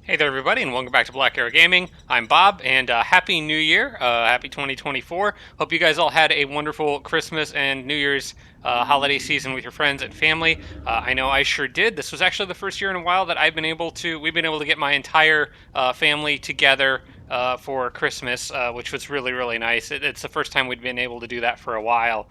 Hey there, everybody, and welcome back to Black Arrow Gaming. I'm Bob, and Happy New Year. Happy 2024. Hope you guys all had a wonderful Christmas and New Year's holiday season with your friends and family. I know I sure did. This was actually the first year in a while that we've been able to get my entire family together for Christmas, which was really, really nice. It's the first time we'd been able to do that for a while.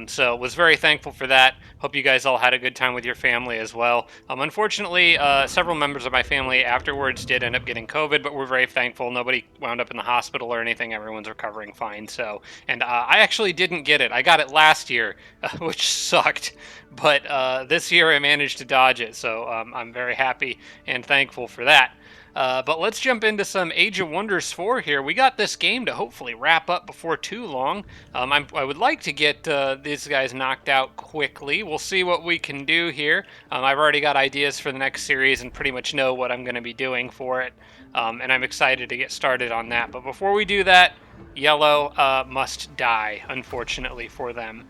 So was very thankful for that. Hope you guys all had a good time with your family as well. Unfortunately, several members of my family afterwards did end up getting COVID, but we're very thankful. Nobody wound up in the hospital or anything. Everyone's recovering fine. So, and I actually didn't get it. I got it last year, which sucked. But this year I managed to dodge it. So I'm very happy and thankful for that. But let's jump into some Age of Wonders 4 here. We got this game to hopefully wrap up before too long. I would like to get these guys knocked out quickly. We'll see what we can do here. I've already got ideas for the next series and pretty much know what I'm going to be doing for it. And I'm excited to get started on that. But before we do that, Yellow must die, unfortunately for them.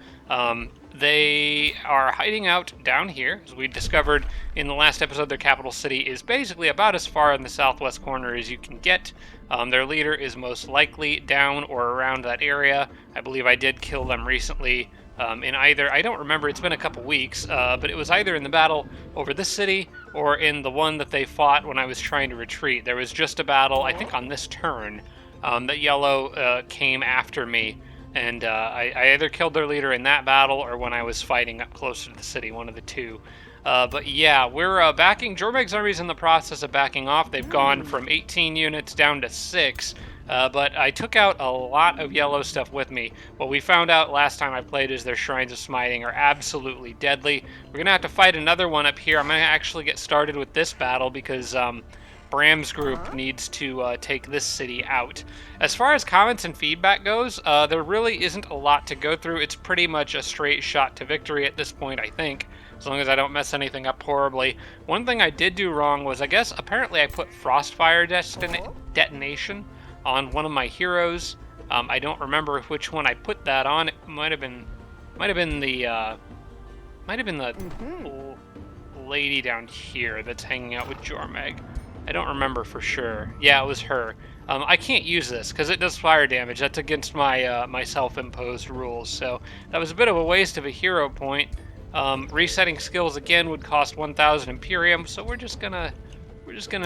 They are hiding out down here. As we discovered in the last episode, their capital city is basically about as far in the southwest corner as you can get. Their leader is most likely down or around that area. I believe I did kill them recently in either, I don't remember, it's been a couple weeks, but it was either in the battle over this city or in the one that they fought when I was trying to retreat. There was just a battle, I think on this turn, that Yellow came after me. And I either killed their leader in that battle or when I was fighting up closer to the city, one of the two. But yeah, we're backing. Jormeg's army's in the process of backing off. They've gone from 18 units down to 6. But I took out a lot of yellow stuff with me. What we found out last time I played is their Shrines of Smiting are absolutely deadly. We're going to have to fight another one up here. I'm going to actually get started with this battle because Bram's group needs to take this city out. As far as comments and feedback goes, there really isn't a lot to go through. It's pretty much a straight shot to victory at this point, I think, as long as I don't mess anything up horribly. One thing I did do wrong was, I guess, apparently I put Frostfire detonation on one of my heroes. I don't remember which one I put that on. It might have been the lady down here that's hanging out with Jormeg. I don't remember for sure. Yeah, it was her. I can't use this because it does fire damage. That's against my my self-imposed rules. So that was a bit of a waste of a hero point. Resetting skills again would cost 1,000 Imperium. So we're just gonna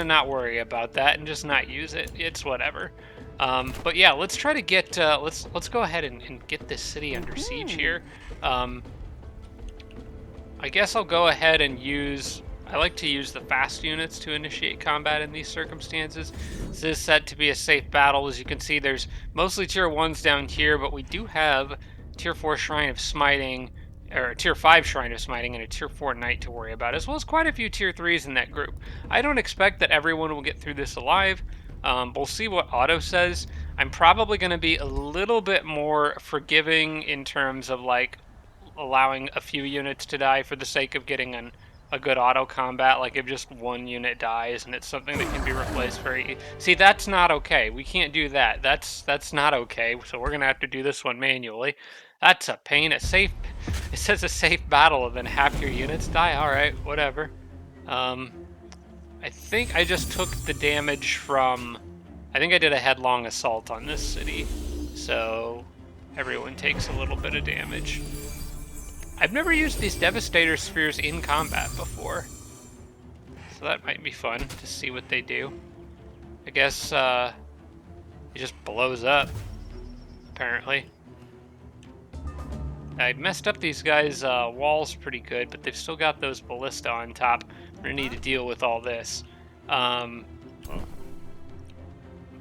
not worry about that and just not use it. It's whatever. But yeah, let's try to get let's go ahead and get this city under siege here. I guess I'll go ahead and use. I like to use the fast units to initiate combat in these circumstances. This is set to be a safe battle. As you can see, there's mostly tier 1s down here, but we do have tier 4 Shrine of Smiting, or tier 5 Shrine of Smiting, and a tier 4 Knight to worry about, as well as quite a few tier 3s in that group. I don't expect that everyone will get through this alive. We'll see what Otto says. I'm probably going to be a little bit more forgiving in terms of like allowing a few units to die for the sake of getting a good auto combat. Like if just one unit dies and it's something that can be replaced very. See, that's not okay. We can't do that. That's not okay. So we're gonna have to do this one manually. That's a pain. It says a safe battle and then half your units die. All right, whatever. I think I just took the damage from. I think I did a headlong assault on this city, so everyone takes a little bit of damage. I've never used these Devastator Spheres in combat before, so that might be fun to see what they do. I guess it just blows up, apparently. I messed up these guys' walls pretty good, but they've still got those ballista on top. We're gonna need to deal with all this.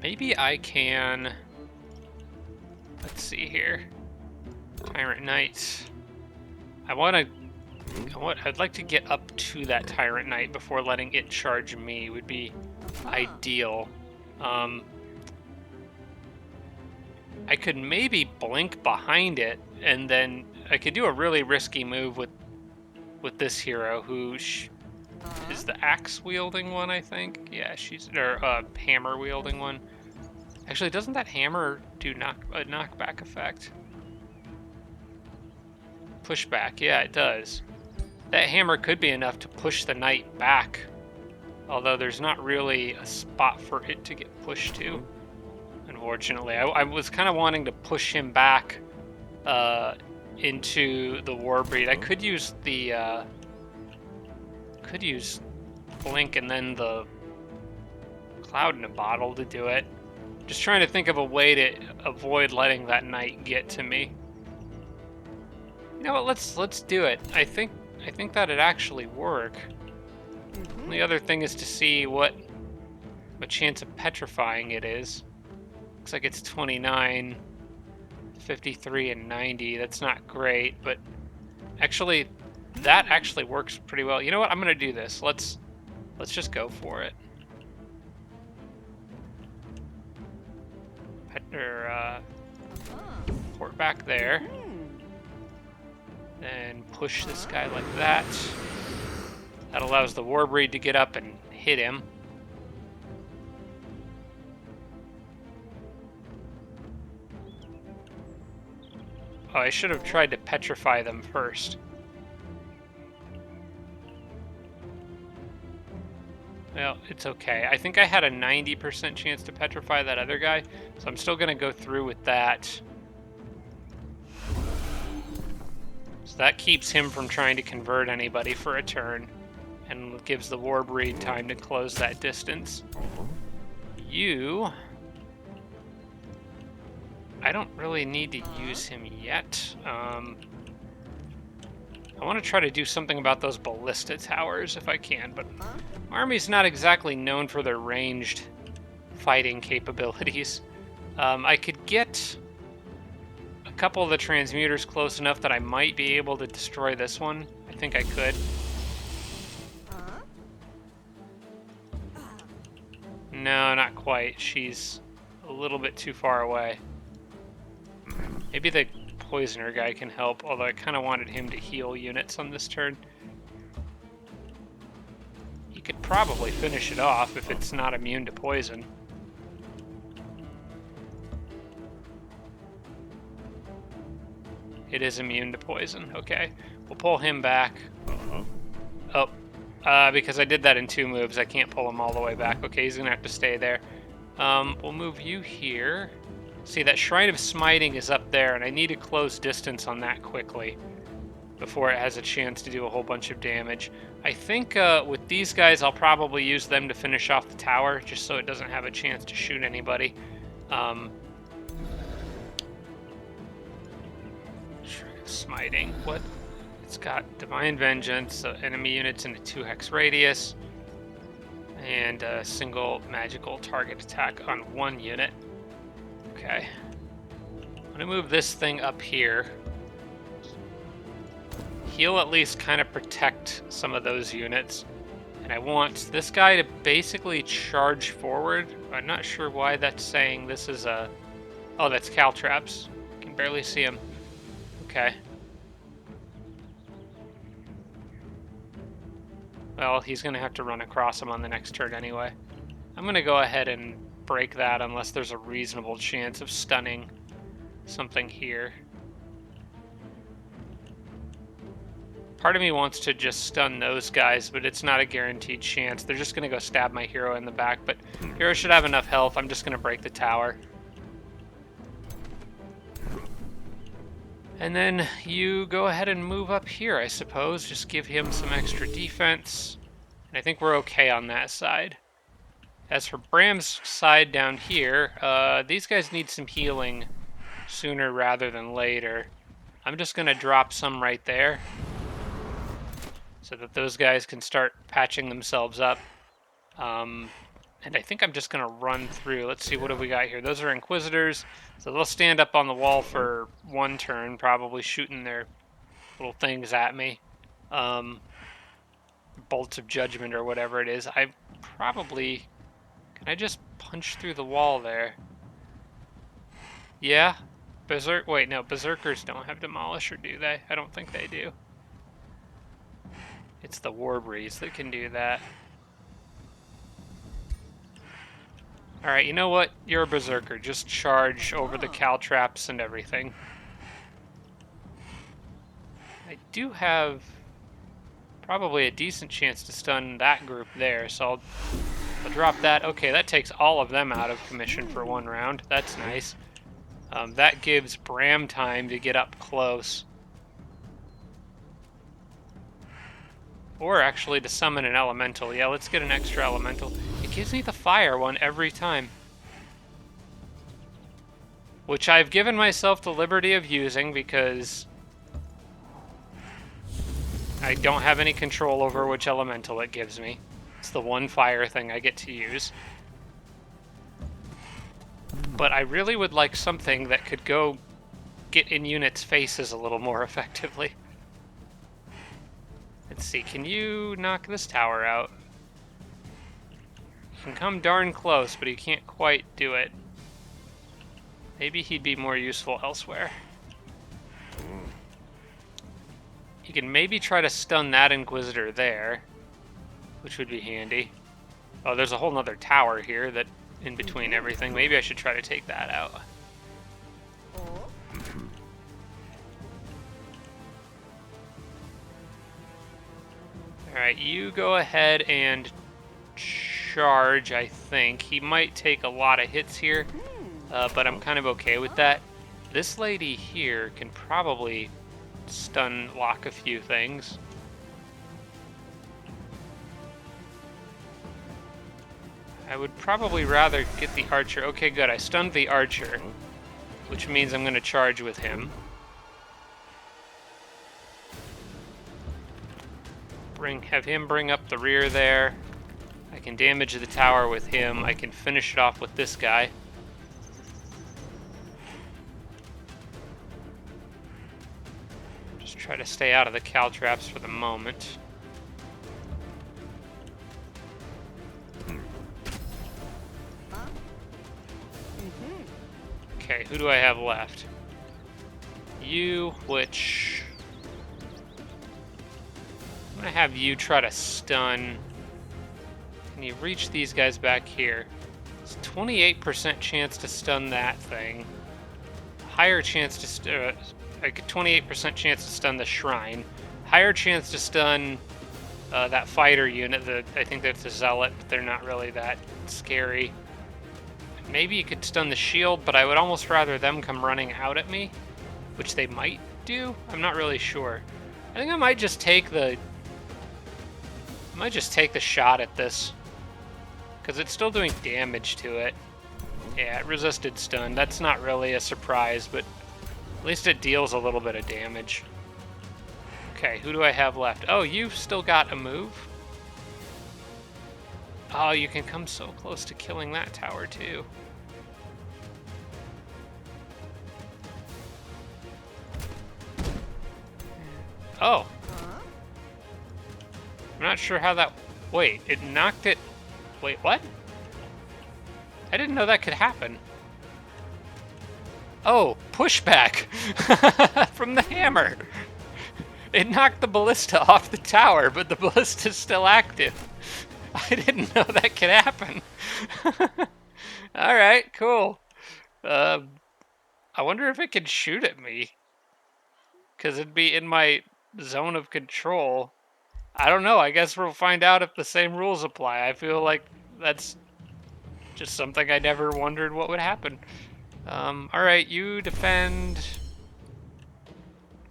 Maybe I can... Let's see here. Tyrant Knight. I'd like to get up to that Tyrant Knight before letting it charge me would be ideal. I could maybe blink behind it, and then I could do a really risky move with this hero who is the axe wielding one, I think. Yeah, she's hammer wielding one. Actually, doesn't that hammer do a knockback effect? Pushback, yeah, it does. That hammer could be enough to push the knight back Although there's not really a spot for it to get pushed to, unfortunately. I was kind of wanting to push him back into the Warbreed. I could use the Blink and then the Cloud in a Bottle to do it. Just trying to think of a way to avoid letting that knight get to me. You know what? Let's do it. I think that'd actually work. The other thing is to see what chance of petrifying it is. Looks like it's 29, 53, and 90. That's not great, but actually, that actually works pretty well. You know what? I'm gonna do this. Let's just go for it. Port back there. Then push this guy like that. That allows the Warbreed to get up and hit him. Oh, I should have tried to petrify them first. Well, it's okay. I think I had a 90% chance to petrify that other guy, so I'm still going to go through with that. So that keeps him from trying to convert anybody for a turn, and gives the Warbreed time to close that distance. You... I don't really need to use him yet. I want to try to do something about those ballista towers if I can, but my army's not exactly known for their ranged fighting capabilities. I could get a couple of the transmuters close enough that I might be able to destroy this one. I think I could. No, not quite. She's a little bit too far away. Maybe the poisoner guy can help, although I kind of wanted him to heal units on this turn. He could probably finish it off if it's not immune to poison. It is immune to poison. Okay, we'll pull him back. Oh, because I did that in 2 moves, I can't pull him all the way back. Okay, he's gonna have to stay there. We'll move you here. See, that Shrine of Smiting is up there, and I need to close distance on that quickly before it has a chance to do a whole bunch of damage. I think with these guys, I'll probably use them to finish off the tower, just so it doesn't have a chance to shoot anybody. Shrine of Smiting, what? It's got Divine Vengeance, so enemy units in a 2-hex radius, and a single magical target attack on 1 unit. Okay. I'm gonna move this thing up here. He'll at least kind of protect some of those units. And I want this guy to basically charge forward. I'm not sure why that's saying this is a... Oh, that's Caltraps. Can barely see him. Okay. Well, he's gonna have to run across him on the next turn anyway. I'm gonna go ahead and break that unless there's a reasonable chance of stunning something here. Part of me wants to just stun those guys, but it's not a guaranteed chance. They're just going to go stab my hero in the back, but hero should have enough health. I'm just going to break the tower. And then you go ahead and move up here, I suppose. Just give him some extra defense. And I think we're okay on that side. As for Bram's side down here, these guys need some healing sooner rather than later. I'm just going to drop some right there so that those guys can start patching themselves up. And I think I'm just going to run through. Let's see, what have we got here? Those are Inquisitors, so they'll stand up on the wall for 1 turn, probably shooting their little things at me. Bolts of Judgment or whatever it is. I probably... Can I just punch through the wall there? Yeah? Wait, no, Berserkers don't have Demolisher, do they? I don't think they do. It's the Warbreeds that can do that. Alright, you know what? You're a Berserker. Just charge over the Caltraps and everything. I do have probably a decent chance to stun that group there, so I'll drop that. Okay, that takes all of them out of commission for 1 round. That's nice. That gives Bram time to get up close. Or actually to summon an elemental. Yeah, let's get an extra elemental. It gives me the fire one every time, which I've given myself the liberty of using because I don't have any control over which elemental it gives me. It's the one fire thing I get to use. But I really would like something that could go get in units' faces a little more effectively. Let's see, can you knock this tower out? You can come darn close, but he can't quite do it. Maybe he'd be more useful elsewhere. You can maybe try to stun that Inquisitor there, which would be handy. Oh, there's a whole nother tower here that in between everything. Maybe I should try to take that out. Alright, you go ahead and charge, I think. He might take a lot of hits here, but I'm kind of okay with that. This lady here can probably stun lock a few things. I would probably rather get the archer. Okay, good. I stunned the archer, which means I'm going to charge with him. Have him bring up the rear there. I can damage the tower with him. I can finish it off with this guy. Just try to stay out of the caltraps for the moment. Okay, who do I have left? You, which... I'm gonna have you try to stun. Can you reach these guys back here? It's 28% chance to stun that thing. Higher chance to like a 28% chance to stun the shrine. Higher chance to stun that fighter unit. I think that's the zealot, but they're not really that scary. Maybe you could stun the shield, but I would almost rather them come running out at me, which they might do. I'm not really sure. I think I might just take the shot at this, because it's still doing damage to it. Yeah, it resisted stun. That's not really a surprise, but at least it deals a little bit of damage. Okay, who do I have left? Oh, you've still got a move? Oh, you can come so close to killing that tower, too. Oh. I'm not sure how that... Wait, it knocked it... Wait, what? I didn't know that could happen. Oh, pushback from the hammer. It knocked the ballista off the tower, but the ballista's still active. I didn't know that could happen. Alright, cool. I wonder if it can shoot at me, because it'd be in my zone of control. I don't know. I guess we'll find out if the same rules apply. I feel like that's just something I never wondered what would happen. Alright, you defend.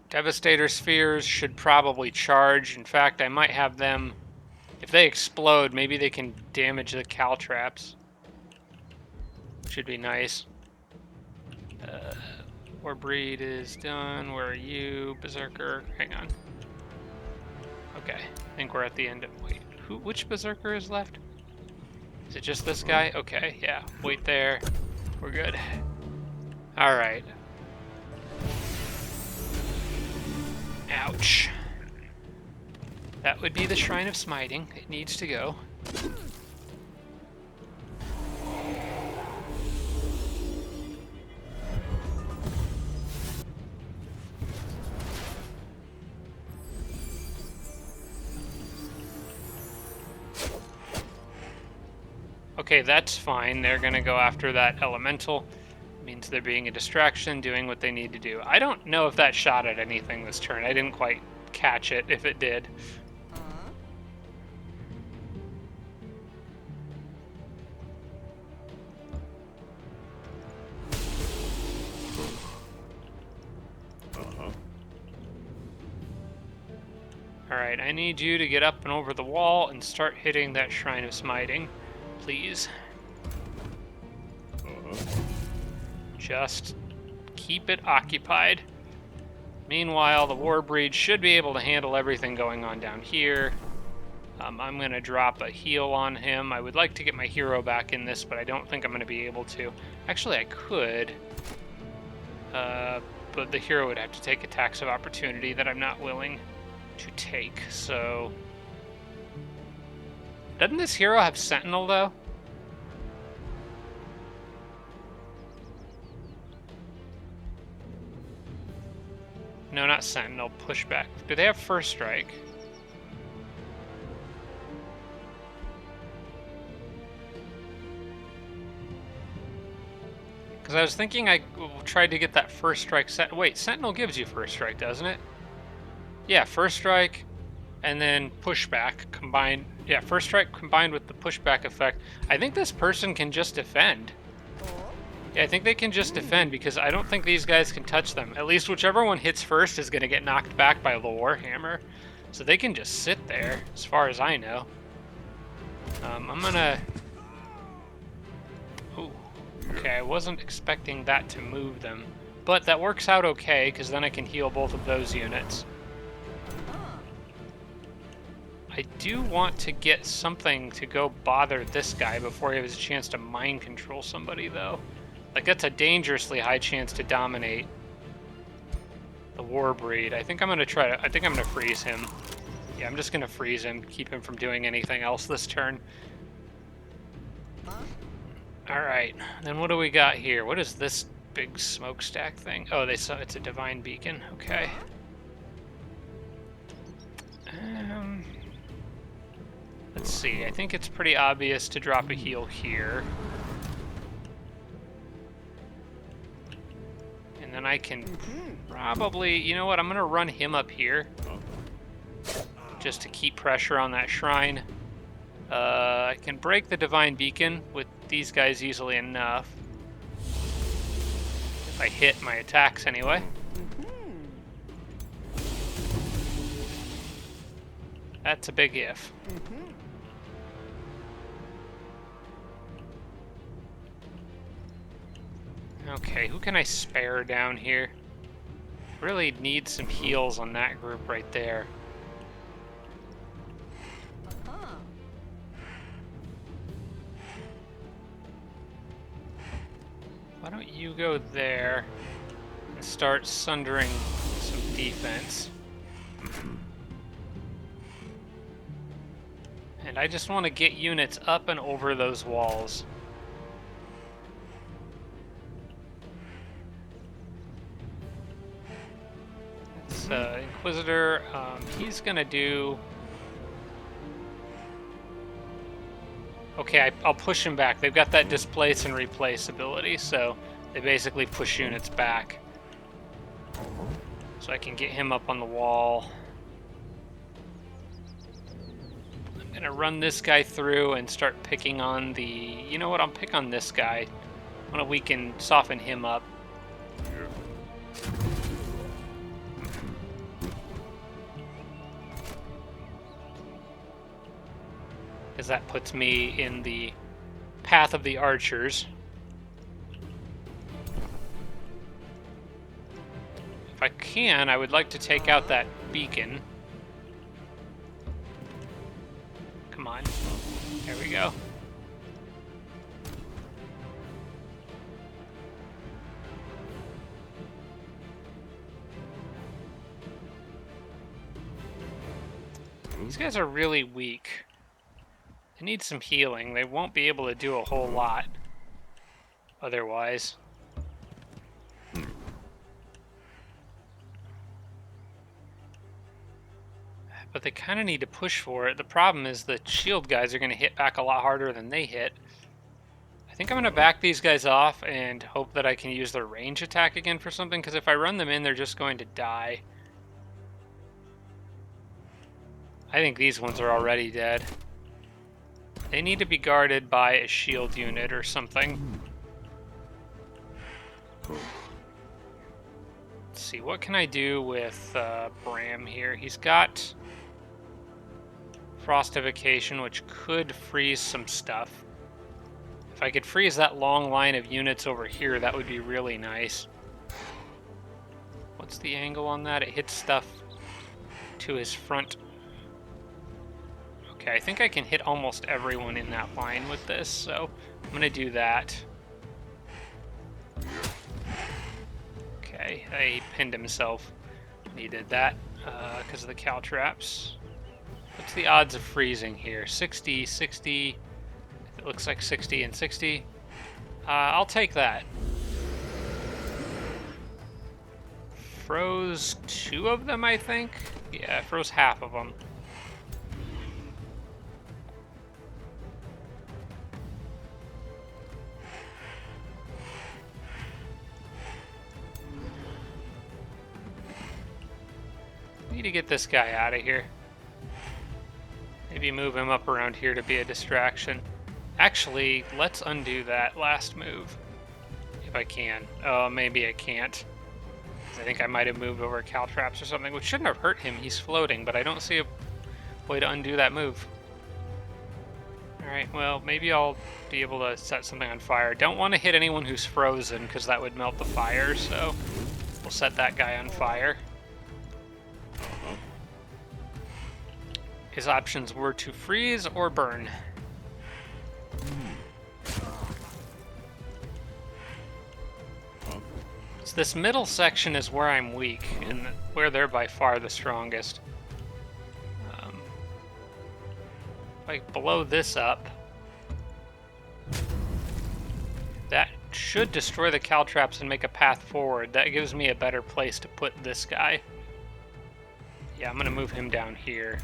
Devastator spheres should probably charge. In fact, I might have them... If they explode, maybe they can damage the caltraps. Should be nice. Warbreed is done. Where are you? Berserker. Hang on. Okay, I think we're at the end of... Wait, which Berserker is left? Is it just this guy? Okay, yeah. Wait there. We're good. Alright. Ouch. That would be the Shrine of Smiting. It needs to go. Okay, that's fine. They're gonna go after that elemental. Means they're being a distraction, doing what they need to do. I don't know if that shot at anything this turn. I didn't quite catch it, if it did. Alright, I need you to get up and over the wall and start hitting that Shrine of Smiting, please. Just keep it occupied. Meanwhile, the Warbreed should be able to handle everything going on down here. I'm going to drop a heal on him. I would like to get my hero back in this, but I don't think I'm going to be able to. Actually, I could. But the hero would have to take attacks of opportunity that I'm not willing to take, so... Doesn't this hero have Sentinel, though? No, not Sentinel. Pushback. Do they have First Strike? Because I was thinking I tried to get that First Strike set. Wait, Sentinel gives you First Strike, doesn't it? Yeah, First Strike, and then Pushback combined. Yeah, First Strike combined with the Pushback effect. I think this person can just defend. Yeah, I think they can just defend because I don't think these guys can touch them. At least whichever one hits first is going to get knocked back by the Warhammer. So they can just sit there, as far as I know. I'm going to... Ooh. Okay, I wasn't expecting that to move them. But that works out okay, because then I can heal both of those units. I do want to get something to go bother this guy before he has a chance to mind control somebody, though. Like, that's a dangerously high chance to dominate the Warbreed. I think I'm going to freeze him. Yeah, I'm just going to freeze him, keep him from doing anything else this turn. Alright, then what do we got here? What is this big smokestack thing? Oh, it's a Divine Beacon. Okay. Let's see. I think it's pretty obvious to drop a heal here. And then I can probably... You know what? I'm going to run him up here. Just to keep pressure on that shrine. I can break the Divine Beacon with these guys easily enough. If I hit my attacks anyway. That's a big if. Okay, who can I spare down here? Really need some heals on that group right there. Why don't you go there and start sundering some defense? And I just want to get units up and over those walls. It's Inquisitor, he's gonna do... Okay, I'll push him back. They've got that displace and replace ability, so they basically push units back. So I can get him up on the wall. I'm gonna run this guy through and start picking on the... You know what, I'll pick on this guy. We can soften him up. Because that puts me in the path of the archers. If I can, I would like to take out that beacon. Come on. There we go. These guys are really weak. They need some healing. They won't be able to do a whole lot otherwise. But they kind of need to push for it. The problem is the shield guys are going to hit back a lot harder than they hit. I think I'm going to back these guys off and hope that I can use their range attack again for something, because if I run them in, they're just going to die. I think these ones are already dead. They need to be guarded by a shield unit or something. Let's see, what can I do with Bram here? He's got Frostification, which could freeze some stuff. If I could freeze that long line of units over here, that would be really nice. What's the angle on that? It hits stuff to his front. Okay, I think I can hit almost everyone in that line with this, so I'm going to do that. Okay, he pinned himself. He did that because of the caltraps. What's the odds of freezing here? 60, 60. It looks like 60 and 60. I'll take that. Froze 2 of them, I think. Yeah, froze half of them. Need to get this guy out of here. Maybe move him up around here to be a distraction. Actually, let's undo that last move. If I can. Oh, maybe I can't. I think I might have moved over caltraps or something, which shouldn't have hurt him. He's floating, but I don't see a way to undo that move. Alright, well, maybe I'll be able to set something on fire. Don't want to hit anyone who's frozen, because that would melt the fire, so we'll set that guy on fire. His options were to freeze or burn. So this middle section is where I'm weak, and where they're by far the strongest. If I blow this up, that should destroy the caltraps and make a path forward. That gives me a better place to put this guy. Yeah, I'm gonna move him down here.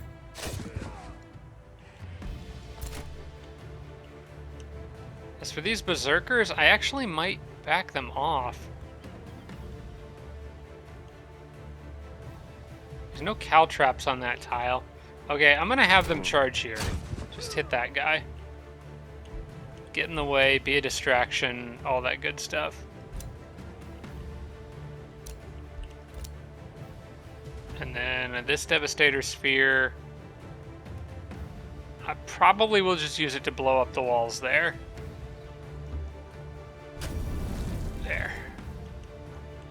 As for these berserkers, I actually might back them off. There's no caltraps on that tile. Okay, I'm gonna have them charge here. Just hit that guy. Get in the way, be a distraction, all that good stuff. And then this Devastator Sphere, I probably will just use it to blow up the walls there. There.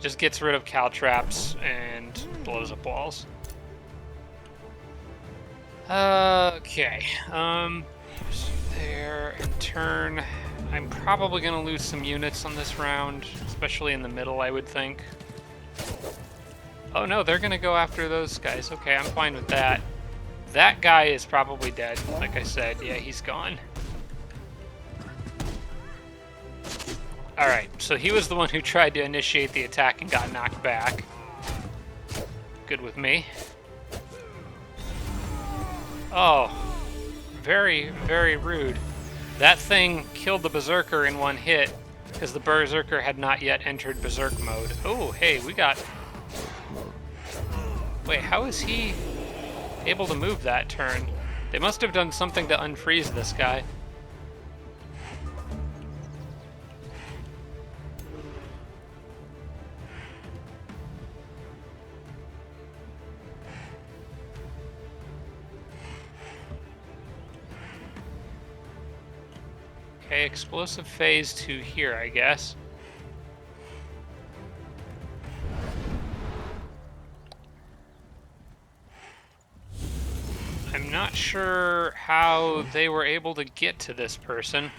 Just gets rid of caltraps and blows up walls. Okay. There, and turn. I'm probably gonna lose some units on this round, especially in the middle, I would think. Oh no, they're gonna go after those guys. Okay, I'm fine with that. That guy is probably dead, like I said. Yeah, he's gone. Alright, so he was the one who tried to initiate the attack and got knocked back. Good with me. Oh, very, very rude. That thing killed the Berserker in one hit, because the Berserker had not yet entered Berserk mode. Oh, hey, we got... Wait, how is he able to move that turn? They must have done something to unfreeze this guy. Okay, explosive phase 2 here, I guess. I'm not sure how they were able to get to this person.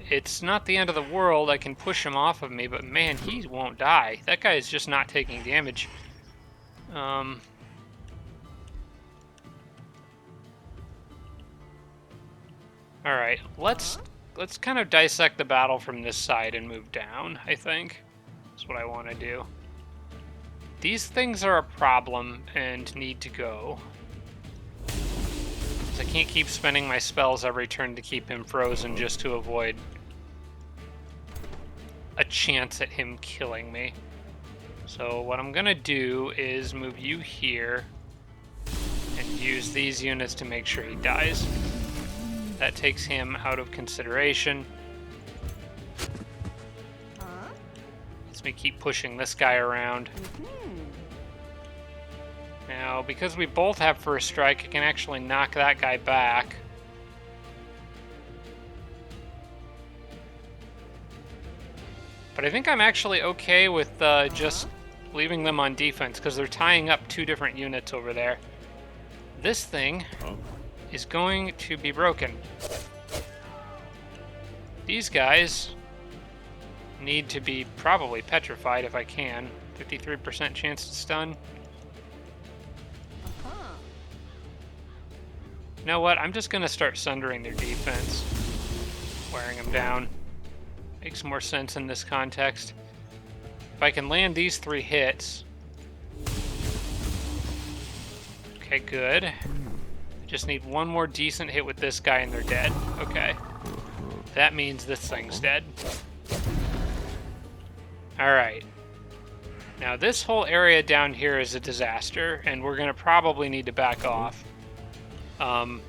It's not the end of the world. I can push him off of me, but man, he won't die. That guy is just not taking damage. Alright, let's kind of dissect the battle from this side and move down, I think. That's what I want to do. These things are a problem and need to go. I can't keep spending my spells every turn to keep him frozen just to avoid a chance at him killing me. So what I'm gonna do is move you here and use these units to make sure he dies. That takes him out of consideration. Lets me keep pushing this guy around. Now, because we both have first strike, I can actually knock that guy back. But I think I'm actually okay with just leaving them on defense, because they're tying up 2 different units over there. This thing is going to be broken. These guys need to be probably petrified if I can. 53% chance to stun. You know what? I'm just going to start sundering their defense. Wearing them down. Makes more sense in this context. If I can land these 3 hits. Okay, good. I just need one more decent hit with this guy and they're dead. Okay. That means this thing's dead. Alright. Now this whole area down here is a disaster, and we're going to probably need to back off. I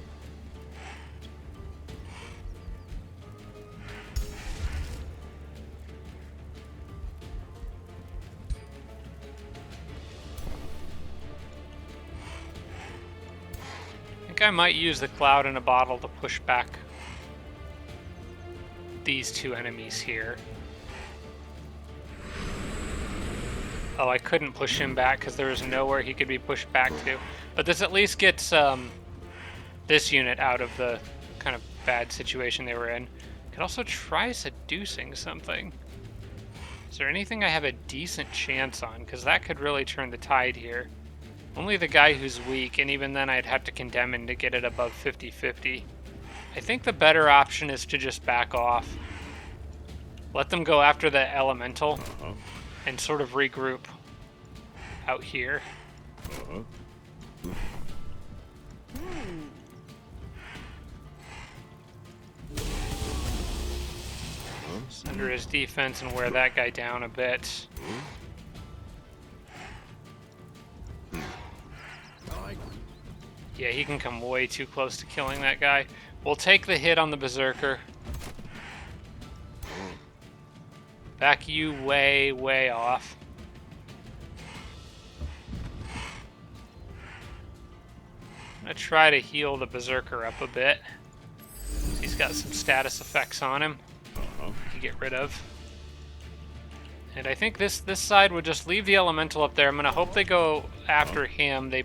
think I might use the cloud in a bottle to push back these 2 enemies here. Oh, I couldn't push him back because there was nowhere he could be pushed back to. But this at least gets this unit out of the kind of bad situation they were in. Could also try seducing something. Is there anything I have a decent chance on? Because that could really turn the tide here. Only the guy who's weak, and even then I'd have to condemn him to get it above 50-50. I think the better option is to just back off. Let them go after the elemental and sort of regroup out here. Under his defense and wear that guy down a bit. Yeah, he can come way too close to killing that guy. We'll take the hit on the Berserker. Back you way, way off. I'm gonna try to heal the Berserker up a bit. He's got some status effects on him to get rid of. And I think this side would just leave the elemental up there. I'm gonna hope they go after him. They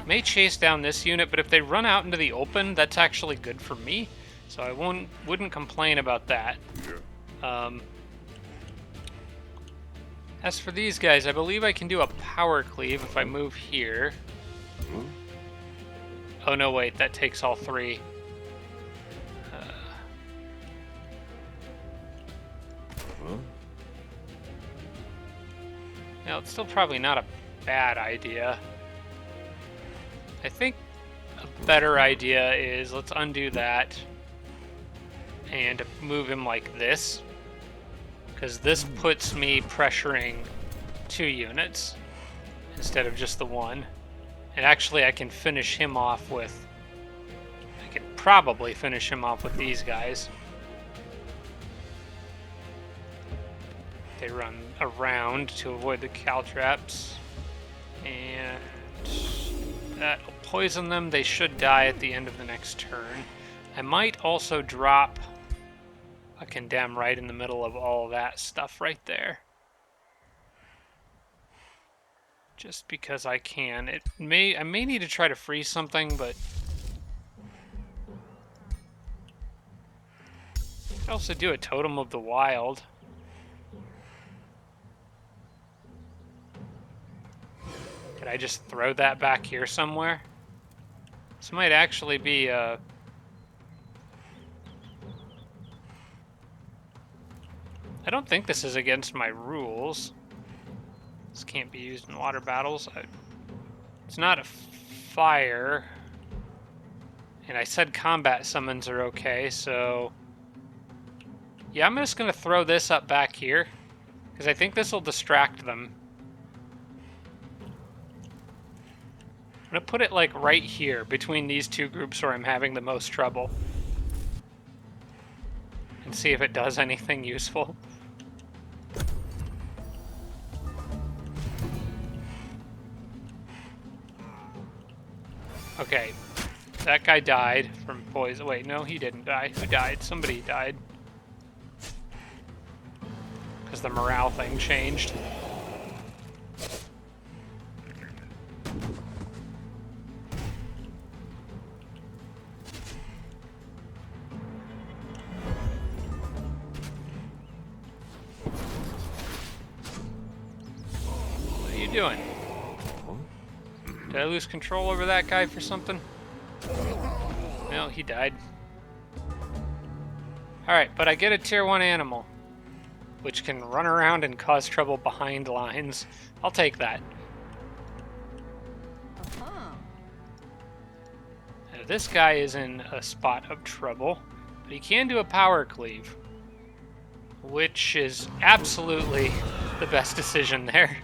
may chase down this unit, but if they run out into the open, that's actually good for me. So I wouldn't complain about that. As for these guys, I believe I can do a power cleave if I move here. Oh no, wait, that takes all 3. Now, it's still probably not a bad idea. I think a better idea is let's undo that and move him like this, because this puts me pressuring 2 units instead of just the 1. And actually I can finish him off with, I can probably finish him off with these guys. They run around to avoid the caltraps, and that'll poison them. They should die at the end of the next turn. I might also drop a condemn right in the middle of all that stuff right there. Just because I can. I may need to try to freeze something, but I could also do a Totem of the Wild. Could I just throw that back here somewhere? This might actually be I don't think this is against my rules. This can't be used in water battles. It's not a fire. And I said combat summons are okay, so yeah, I'm just going to throw this up back here, because I think this will distract them. I'm going to put it like right here between these 2 groups where I'm having the most trouble. And see if it does anything useful. Okay, that guy died from poison. Wait, no, he didn't die. Who died? Somebody died. Because the morale thing changed. What are you doing? Did I lose control over that guy for something? No, he died. Alright, but I get a tier 1 animal, which can run around and cause trouble behind lines. I'll take that. Now, this guy is in a spot of trouble, but he can do a power cleave, which is absolutely the best decision there.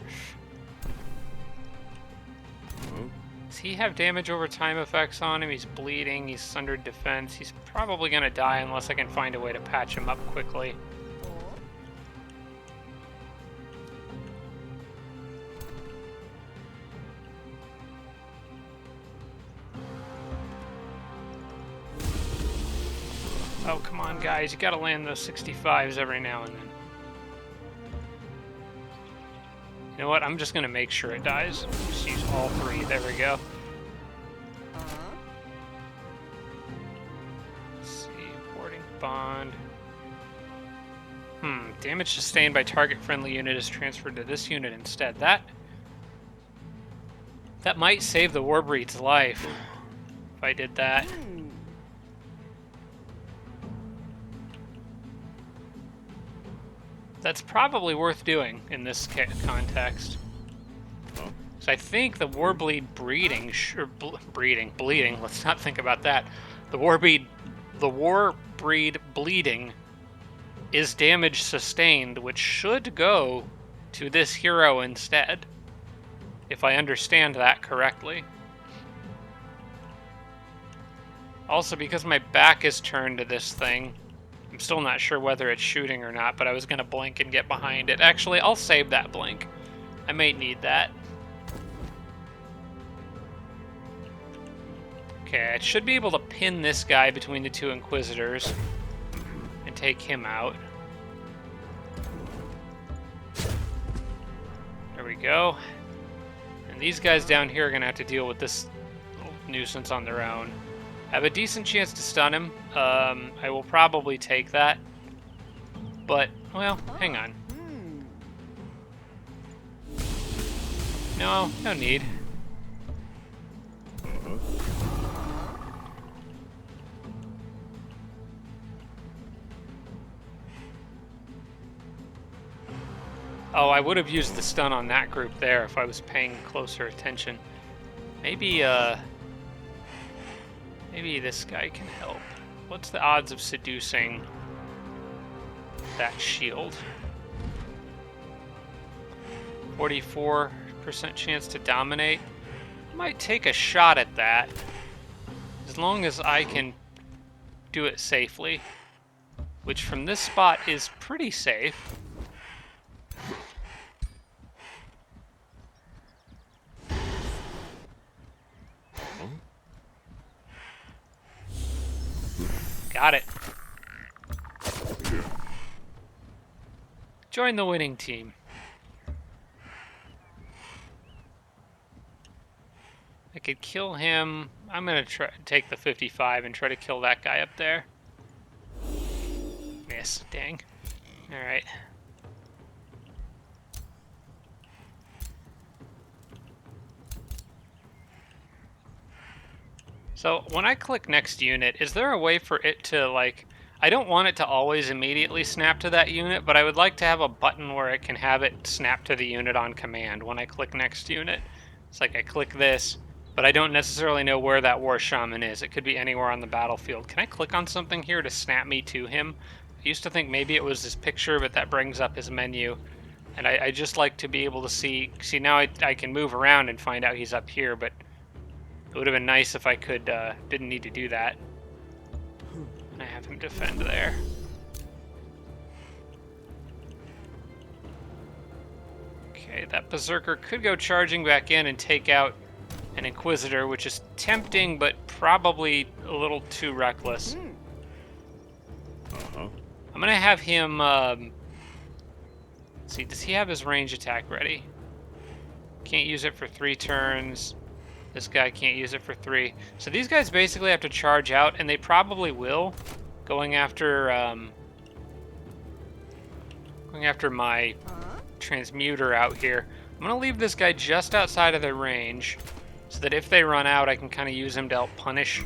Does he have damage over time effects on him? He's bleeding, he's under defense. He's probably going to die unless I can find a way to patch him up quickly. Oh, come on, guys. You gotta land those 65s every now and then. You know what? I'm just gonna make sure it dies. Just use all 3. There we go. Let's see. Warding bond. Damage sustained by target-friendly unit is transferred to this unit instead. That might save the Warbreed's life if I did that. That's probably worth doing in this context. So I think the Warbreed bleeding. Let's not think about that. The Warbreed bleeding is damage sustained, which should go to this hero instead, if I understand that correctly. Also, because my back is turned to this thing, I'm still not sure whether it's shooting or not, but I was going to blink and get behind it. Actually, I'll save that blink. I may need that. Okay, I should be able to pin this guy between the 2 Inquisitors and take him out. There we go. And these guys down here are going to have to deal with this little nuisance on their own. I have a decent chance to stun him. I will probably take that. But, well, hang on. No need. Oh, I would have used the stun on that group there if I was paying closer attention. Maybe this guy can help. What's the odds of seducing that shield? 44% chance to dominate. Might take a shot at that, as long as I can do it safely, which from this spot is pretty safe. Got it. Join the winning team. I could kill him. I'm gonna try take the 55 and try to kill that guy up there. Miss. Dang. All right. So when I click next unit, is there a way for it to, like, I don't want it to always immediately snap to that unit, but I would like to have a button where it can have it snap to the unit on command when I click next unit. It's like I click this, but I don't necessarily know where that War Shaman is. It could be anywhere on the battlefield. Can I click on something here to snap me to him? I used to think maybe it was this picture, but that brings up his menu. And I just like to be able to see now I can move around and find out he's up here, but it would have been nice if I could, didn't need to do that. And I have him defend there. Okay, that Berserker could go charging back in and take out an Inquisitor, which is tempting, but probably a little too reckless. I'm going to have him... let's see, does he have his range attack ready? Can't use it for 3 turns. This guy can't use it for 3. So these guys basically have to charge out, and they probably will, going after my transmuter out here. I'm going to leave this guy just outside of their range, so that if they run out, I can kind of use him to help punish.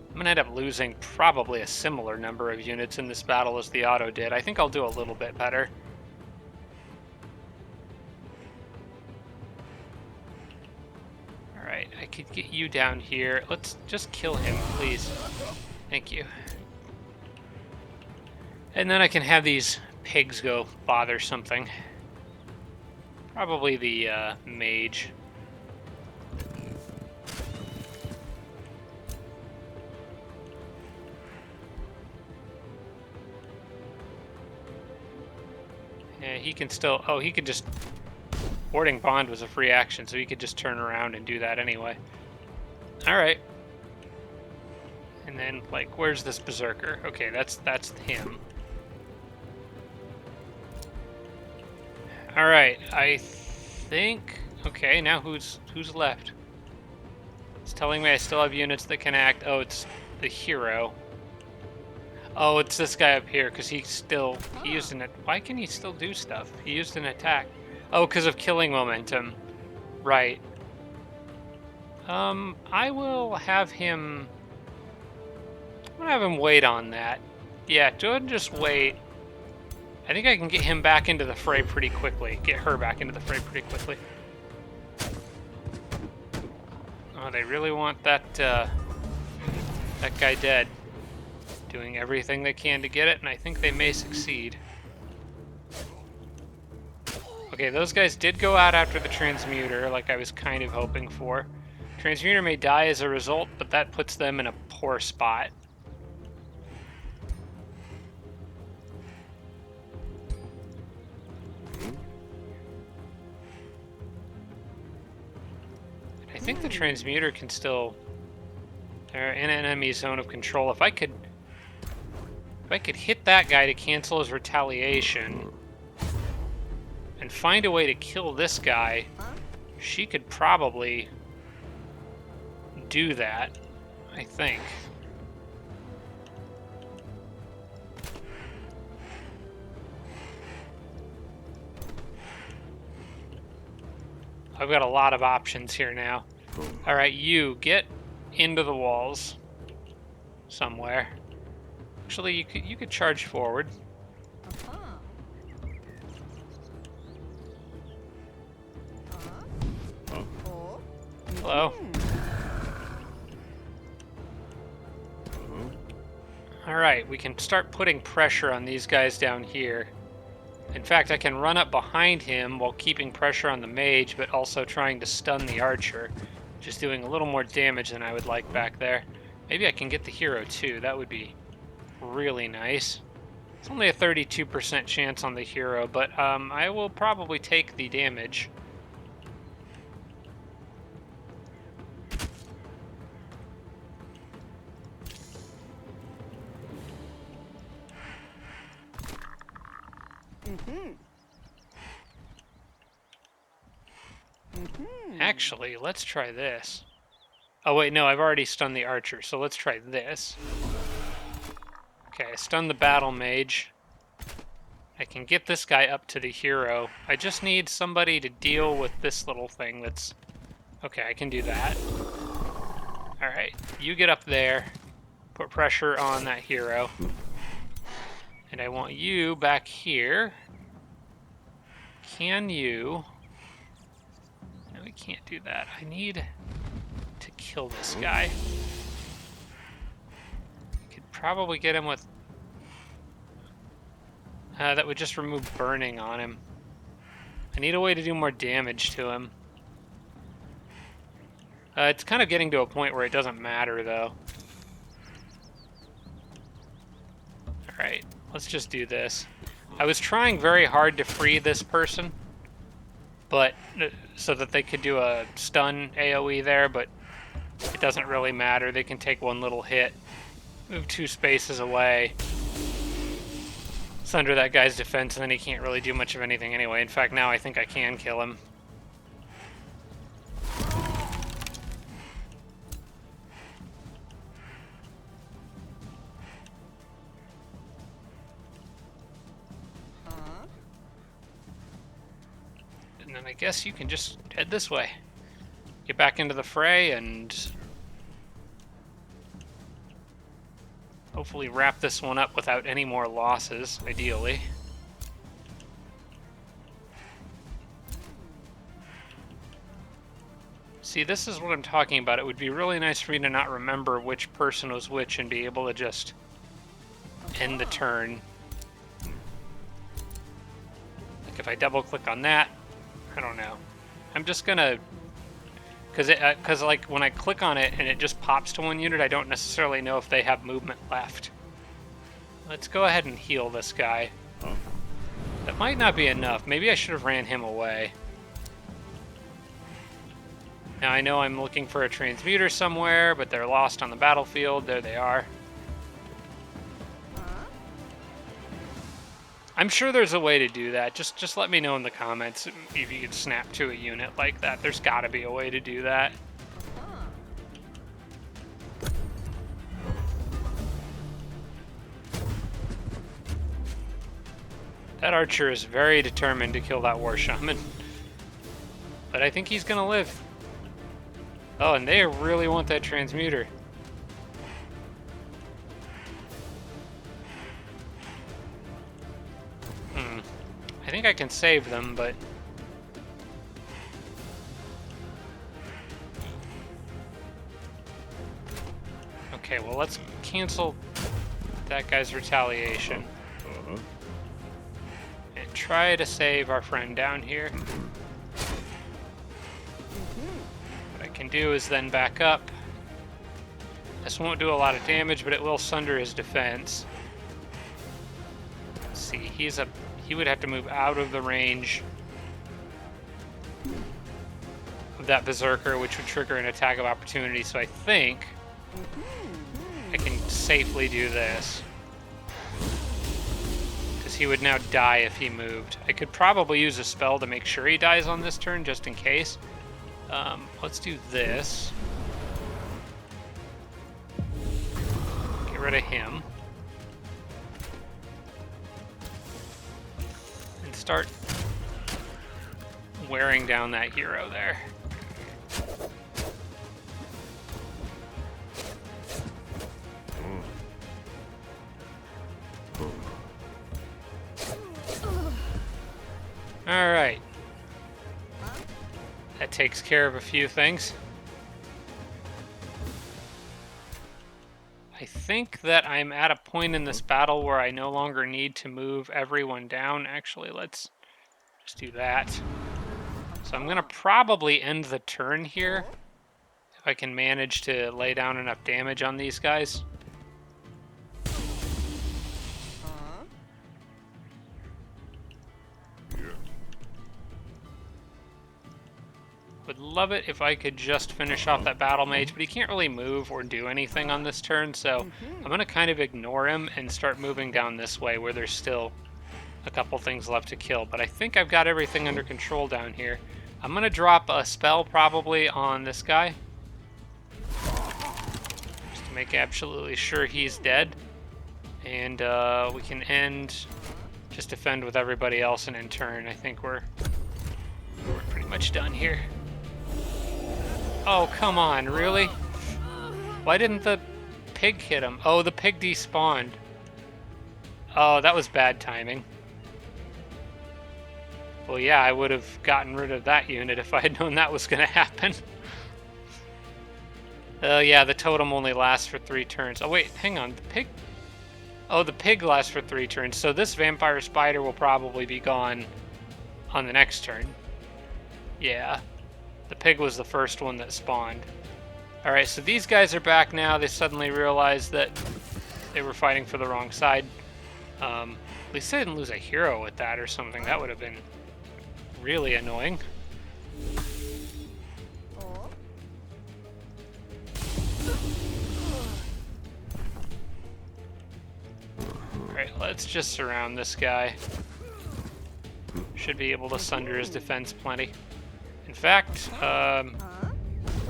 I'm going to end up losing probably a similar number of units in this battle as the auto did. I think I'll do a little bit better. Alright, I could get you down here. Let's just kill him, please. Thank you. And then I can have these pigs go bother something. Probably the mage. Yeah, he can still... Oh, he could just... Warding Bond was a free action, so he could just turn around and do that anyway. Alright. And then, like, where's this Berserker? Okay, that's him. Alright, I think... Okay, now who's left? It's telling me I still have units that can act. Oh, it's the hero. Oh, it's this guy up here, because he used an... Why can he still do stuff? He used an attack. Oh, because of killing momentum. Right. I will have him... I'm going to have him wait on that. Yeah, go ahead and just wait. I think I can get him back into the fray pretty quickly. Get her back into the fray pretty quickly. Oh, they really want that guy dead. Doing everything they can to get it, and I think they may succeed. Okay, those guys did go out after the transmuter, like I was kind of hoping for. Transmuter may die as a result, but that puts them in a poor spot. I think the transmuter can still... They're in an enemy zone of control. If I could hit that guy to cancel his retaliation and find a way to kill this guy, she could probably do that, I think. I've got a lot of options here now. Alright, you get into the walls somewhere. Actually, you could charge forward. Hello. Alright, we can start putting pressure on these guys down here. In fact, I can run up behind him while keeping pressure on the mage, but also trying to stun the archer, which is doing a little more damage than I would like back there. Maybe I can get the hero too. That would be really nice. It's only a 32% chance on the hero, but I will probably take the damage. Actually, let's try this. Oh wait, no, I've already stunned the archer, so let's try this. Okay, I stunned the battle mage. I can get this guy up to the hero. I just need somebody to deal with this little thing that's... Okay, I can do that. Alright, you get up there. Put pressure on that hero. And I want you back here. Can you... No, we can't do that. I need to kill this guy. I could probably get him with... that would just remove burning on him. I need a way to do more damage to him. It's kind of getting to a point where it doesn't matter, though. Alright, let's just do this. I was trying very hard to free this person, but so that they could do a stun AoE there, but it doesn't really matter. They can take one little hit, move 2 spaces away. It's under that guy's defense, and then he can't really do much of anything anyway. In fact, now I think I can kill him. And then I guess you can just head this way. Get back into the fray and hopefully wrap this one up without any more losses, ideally. See, this is what I'm talking about. It would be really nice for me to not remember which person was which and be able to just end the turn. Like if I double click on that, I don't know. I'm just gonna, cause like when I click on it and it just pops to one unit, I don't necessarily know if they have movement left. Let's go ahead and heal this guy. That might not be enough. Maybe I should have ran him away. Now I know I'm looking for a transmuter somewhere, but they're lost on the battlefield. There they are. I'm sure there's a way to do that. Just let me know in the comments if you could snap to a unit like that. There's got to be a way to do that. That archer is very determined to kill that war shaman. But I think he's gonna live. Oh, and they really want that transmuter. I think I can save them, but... Okay, well, let's cancel that guy's retaliation. And try to save our friend down here. What I can do is then back up. This won't do a lot of damage, but it will sunder his defense. Let's see, he would have to move out of the range of that berserker, which would trigger an attack of opportunity. So I think I can safely do this, because he would now die if he moved. I could probably use a spell to make sure he dies on this turn, just in case. Let's do this. Get rid of him. And start wearing down that hero there. All right. That takes care of a few things. I think that I'm at a point in this battle where I no longer need to move everyone down. Actually, let's just do that. So I'm going to probably end the turn here if I can manage to lay down enough damage on these guys. Would love it if I could just finish off that battle mage, but he can't really move or do anything on this turn, so I'm going to kind of ignore him and start moving down this way where there's still a couple things left to kill. But I think I've got everything under control down here. I'm going to drop a spell probably on this guy, just to make absolutely sure he's dead. And we can just defend with everybody else, and in turn I think we're pretty much done here. Oh, come on, really? Why didn't the pig hit him? Oh, the pig despawned. Oh, that was bad timing. Well, yeah, I would have gotten rid of that unit if I had known that was going to happen. Yeah, the totem only lasts for 3 turns. Oh, wait, hang on. The pig... Oh, the pig lasts for 3 turns, so this vampire spider will probably be gone on the next turn. Yeah. The pig was the first one that spawned. Alright, so these guys are back now. They suddenly realized that they were fighting for the wrong side. At least they didn't lose a hero with that or something. That would have been really annoying. Alright, let's just surround this guy. Should be able to sunder his defense plenty. In fact,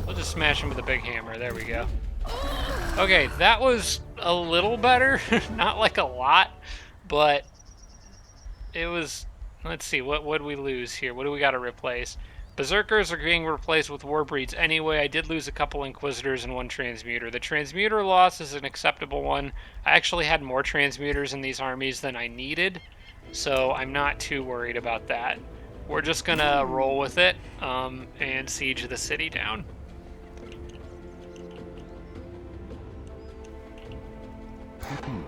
we'll just smash him with a big hammer. There we go. Okay, that was a little better. Not like a lot, but it was... Let's see, what would we lose here? What do we got to replace? Berserkers are being replaced with Warbreeds anyway. I did lose a couple Inquisitors and one Transmuter. The Transmuter loss is an acceptable one. I actually had more Transmuters in these armies than I needed, so I'm not too worried about that. We're just going to roll with it and siege the city down.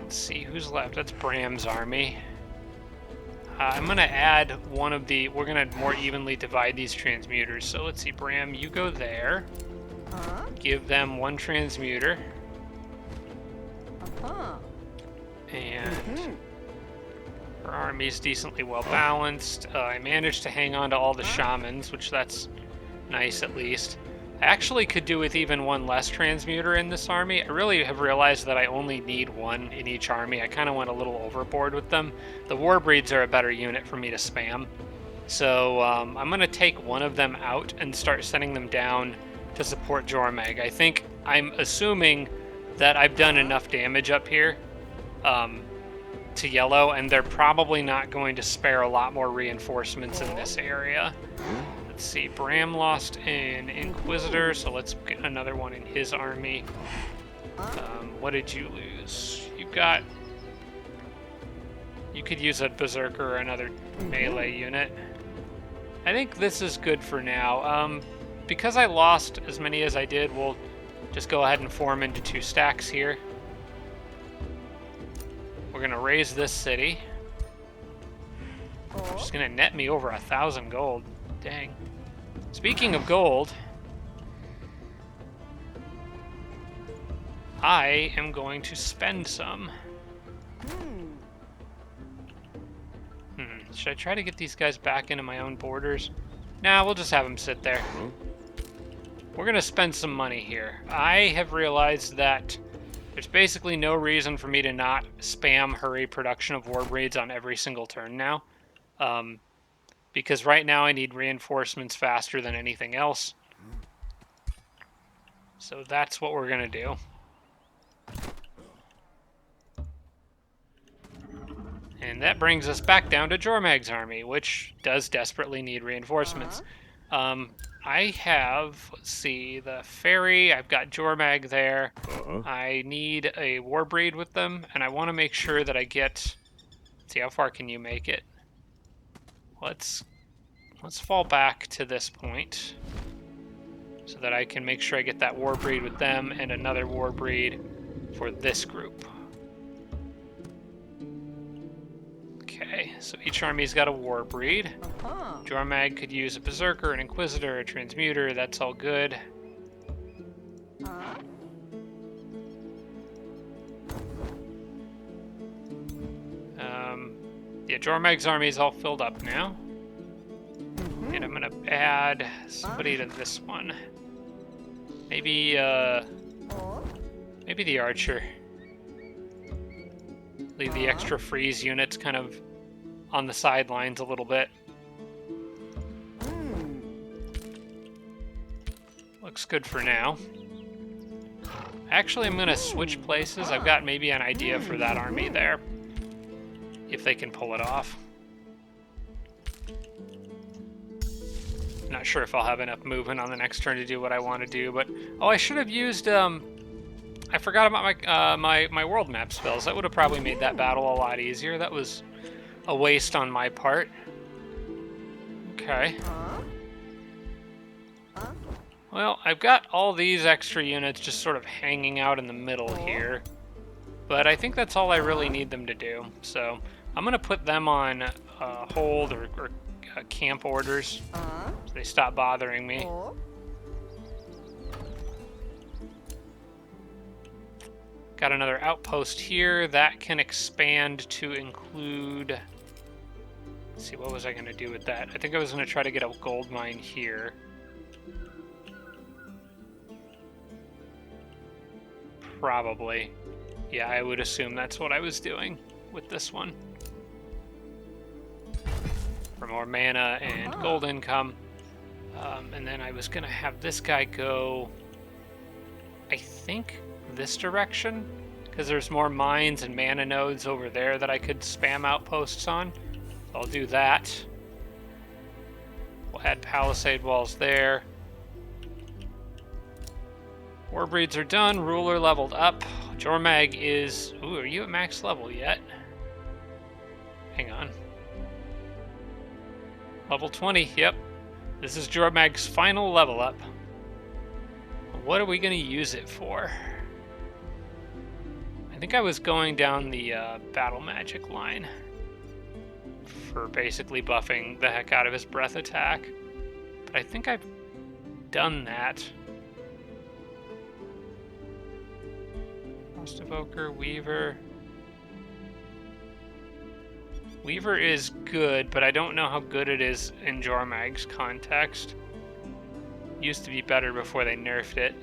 Let's see, who's left? That's Bram's army. I'm going to add one of the... We're going to more evenly divide these transmuters. So let's see, Bram, you go there. Give them one transmuter. And her army's decently well balanced. I managed to hang on to all the shamans, which that's nice at least. I actually could do with even one less transmuter in this army. I really have realized that I only need one in each army. I kind of went a little overboard with them. The Warbreeds are a better unit for me to spam. So I'm going to take one of them out and start sending them down to support Jormag. I'm assuming that I've done enough damage up here to yellow, and they're probably not going to spare a lot more reinforcements in this area. Let's see, Bram lost an Inquisitor, so let's get another one in his army. What did you lose? You could use a Berserker or another melee unit. I think this is good for now. Because I lost as many as I did, we'll just go ahead and form into 2 stacks here. We're going to raise this city. Which is going to net me over 1,000 gold. Dang. Speaking of gold, I am going to spend some. Should I try to get these guys back into my own borders? Nah, we'll just have them sit there. We're going to spend some money here. I have realized that there's basically no reason for me to not spam hurry production of Warbreeds on every single turn now. Because right now I need reinforcements faster than anything else. So that's what we're going to do. And that brings us back down to Jormag's army, which does desperately need reinforcements. I have, let's see, the ferry. I've got Jormag there. I need a Warbreed with them, and I want to make sure that I get... Let's see, how far can you make it? Let's fall back to this point so that I can make sure I get that Warbreed with them and another Warbreed for this group. Okay, so each army's got a Warbreed. Jormag could use a Berserker, an Inquisitor, a Transmuter. That's all good. Yeah, Jormag's army is all filled up now. And I'm going to add somebody to this one. Maybe the Archer. Leave the extra freeze units kind of on the sidelines a little bit. Looks good for now. Actually, I'm going to switch places. I've got maybe an idea for that army there, if they can pull it off. Not sure if I'll have enough movement on the next turn to do what I want to do, but... Oh, I should have used, I forgot about my world map spells. That would have probably made that battle a lot easier. That was a waste on my part. Okay. Well, I've got all these extra units just sort of hanging out in the middle here. But I think that's all I really need them to do. So I'm going to put them on hold or camp orders so they stop bothering me. Got another outpost here that can expand to include Let's see, what was I going to do with that? I think I was going to try to get a gold mine here. Probably. Yeah, I would assume that's what I was doing with this one. For more mana and gold income. And then I was going to have this guy go, I think, this direction, because there's more mines and mana nodes over there that I could spam outposts on. So I'll do that. We'll add palisade walls there. Warbreeds are done. Ruler leveled up. Jormag is... Ooh, are you at max level yet? Hang on. Level 20, yep. This is Jormag's final level up. What are we going to use it for? I think I was going down the battle magic line for basically buffing the heck out of his breath attack. But I think I've done that. Frost Evoker, Weaver. Weaver is good, but I don't know how good it is in Jormag's context. Used to be better before they nerfed it.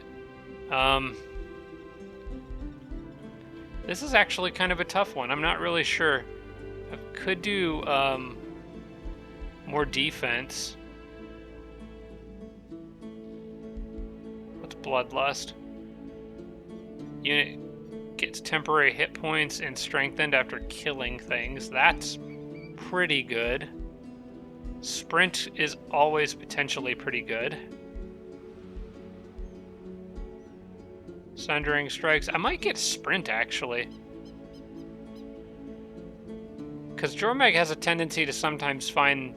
This is actually kind of a tough one. I'm not really sure. I could do more defense. What's Bloodlust? Unit gets temporary hit points and strengthened after killing things. That's pretty good. Sprint is always potentially pretty good. Sundering Strikes. I might get Sprint, actually. Because Jormag has a tendency to sometimes find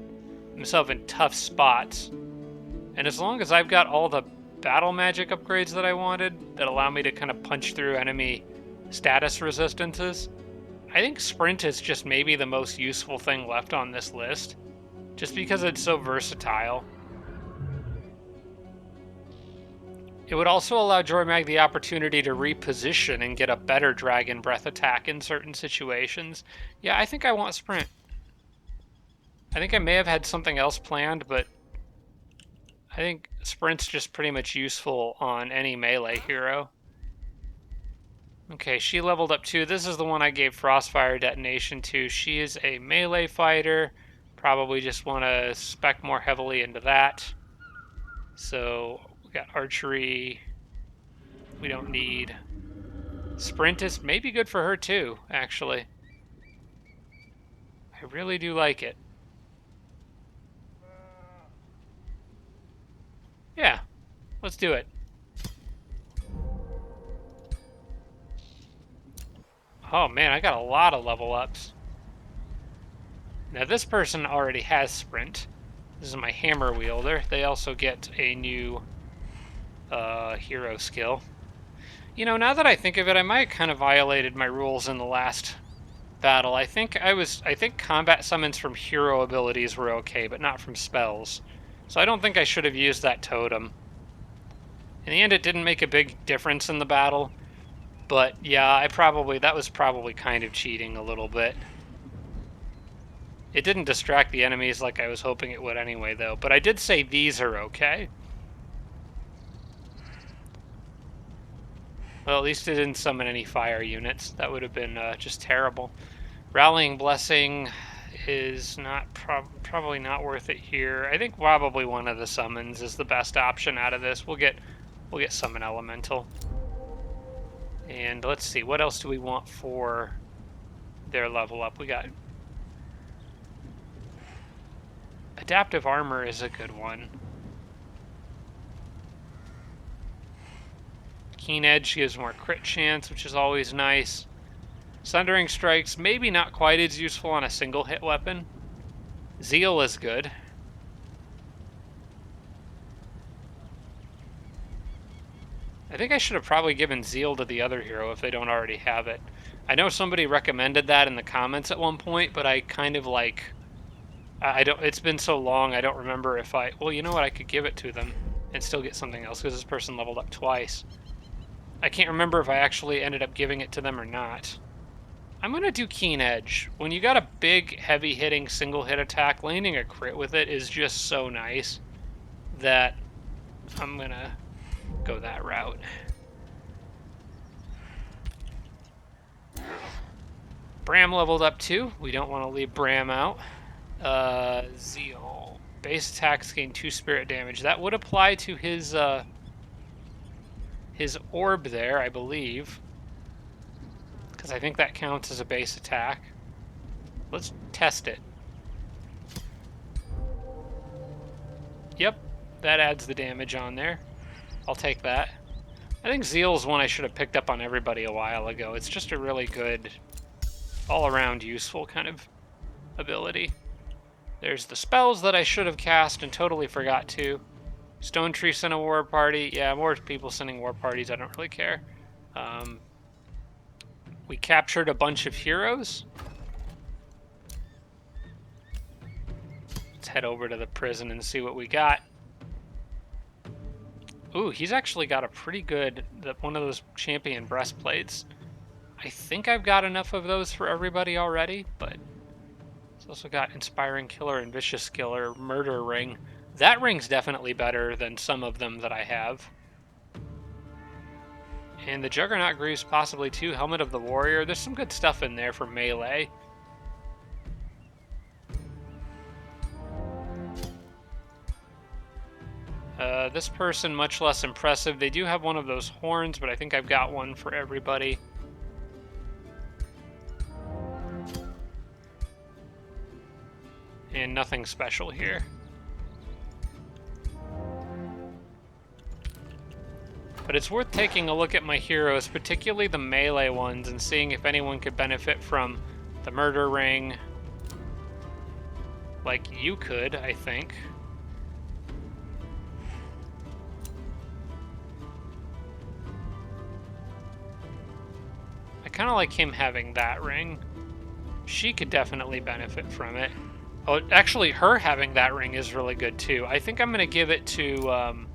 himself in tough spots. And as long as I've got all the battle magic upgrades that I wanted that allow me to kind of punch through enemy status resistances, I think Sprint is just maybe the most useful thing left on this list. Just because it's so versatile. It would also allow Jormag the opportunity to reposition and get a better Dragon Breath attack in certain situations. Yeah, I think I want Sprint. I think I may have had something else planned, but I think Sprint's just pretty much useful on any melee hero. Okay, she leveled up too. This is the one I gave Frostfire Detonation to. She is a melee fighter. Probably just want to spec more heavily into that. So we got archery. We don't need. Sprint is maybe good for her too, actually. I really do like it. Yeah, let's do it. Oh man, I got a lot of level ups. Now this person already has Sprint. This is my hammer wielder. They also get a new hero skill. You know, now that I think of it, I might have kind of violated my rules in the last battle. I think combat summons from hero abilities were okay, but not from spells. So I don't think I should have used that totem. In the end, it didn't make a big difference in the battle. But yeah, that was probably kind of cheating a little bit. It didn't distract the enemies like I was hoping it would anyway, though. But I did say these are okay. Well, at least it didn't summon any fire units. That would have been just terrible. Rallying Blessing is not probably not worth it here. I think probably one of the summons is the best option out of this. We'll get Summon Elemental. And let's see, what else do we want for their level up? We got Adaptive Armor is a good one. Keen Edge gives more crit chance, which is always nice. Sundering Strikes, maybe not quite as useful on a single hit weapon. Zeal is good. I think I should have probably given Zeal to the other hero if they don't already have it. I know somebody recommended that in the comments at one point, but I kind of like... it's been so long, I don't remember if I... Well, you know what? I could give it to them and still get something else because this person leveled up twice. I can't remember if I actually ended up giving it to them or not. I'm going to do Keen Edge. When you got a big, heavy-hitting, single-hit attack, landing a crit with it is just so nice that I'm going to go that route. Bram leveled up too. We don't want to leave Bram out. Zeal. Base attacks gain 2 spirit damage. That would apply to his orb there, I believe. Because I think that counts as a base attack. Let's test it. Yep, that adds the damage on there. I'll take that. I think Zeal's one I should have picked up on everybody a while ago. It's just a really good, all-around useful kind of ability. There's the spells that I should have cast and totally forgot to. Stone Tree sent a war party. Yeah, more people sending war parties. I don't really care. We captured a bunch of heroes. Let's head over to the prison and see what we got. Ooh, he's actually got a pretty good, one of those champion breastplates. I think I've got enough of those for everybody already, but he's also got Inspiring Killer and Vicious Killer, Murder Ring. That ring's definitely better than some of them that I have. And the Juggernaut Greaves possibly too. Helmet of the Warrior. There's some good stuff in there for melee. This person, much less impressive. They do have one of those horns, but I think I've got one for everybody. And nothing special here. But it's worth taking a look at my heroes, particularly the melee ones, and seeing if anyone could benefit from the Murder Ring. Like you could, I think. I kind of like him having that ring. She could definitely benefit from it. Oh, actually, her having that ring is really good, too. I think I'm going to give it to...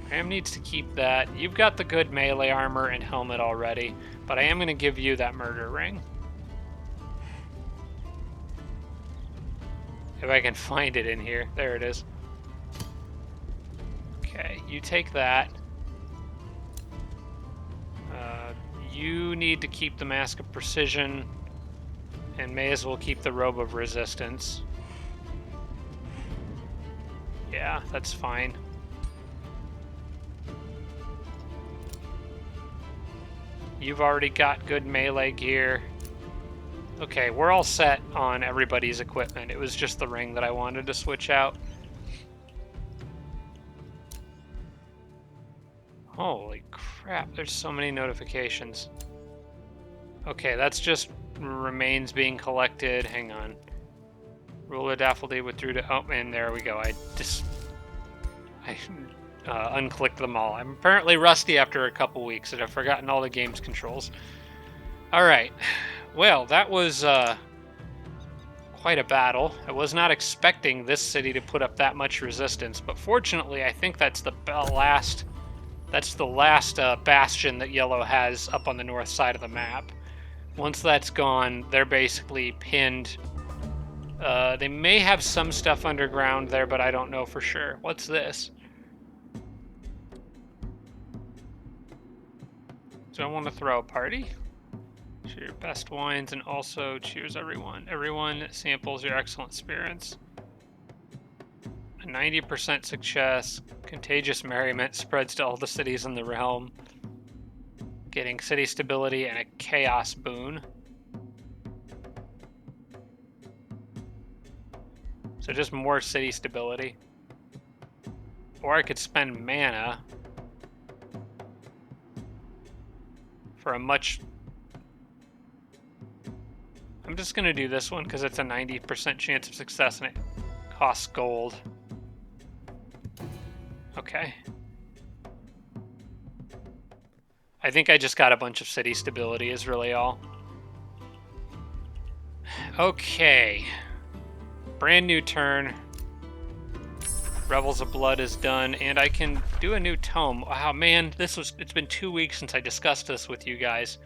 Ram needs to keep that. You've got the good melee armor and helmet already, but I am going to give you that Murder Ring. If I can find it in here. There it is. Okay, you take that. You need to keep the Mask of Precision, and may as well keep the Robe of Resistance. Yeah, that's fine. You've already got good melee gear. Okay, we're all set on everybody's equipment. It was just the ring that I wanted to switch out. Holy crap, there's so many notifications. Okay, that's just remains being collected. Hang on. Ruler Daffodil withdrew to... Oh, and there we go. I unclicked them all. I'm apparently rusty after a couple weeks and I've forgotten all the game's controls. Alright. Well, that was quite a battle. I was not expecting this city to put up that much resistance, but fortunately I think that's the last... That's the last bastion that Yellow has up on the north side of the map. Once that's gone, they're basically pinned. They may have some stuff underground there, but I don't know for sure. What's this? So I want to throw a party. Share your best wines and also cheers everyone. Everyone samples your excellent spirits. A 90% success. Contagious merriment spreads to all the cities in the realm. Getting city stability and a chaos boon. So just more city stability. Or I could spend mana for a much... I'm just going to do this one because it's a 90% chance of success and it costs gold. Okay. I think I just got a bunch of city stability is really all. Okay. Brand new turn. Revels of Blood is done, and I can do a new tome. Wow, man, it's been 2 weeks since I discussed this with you guys.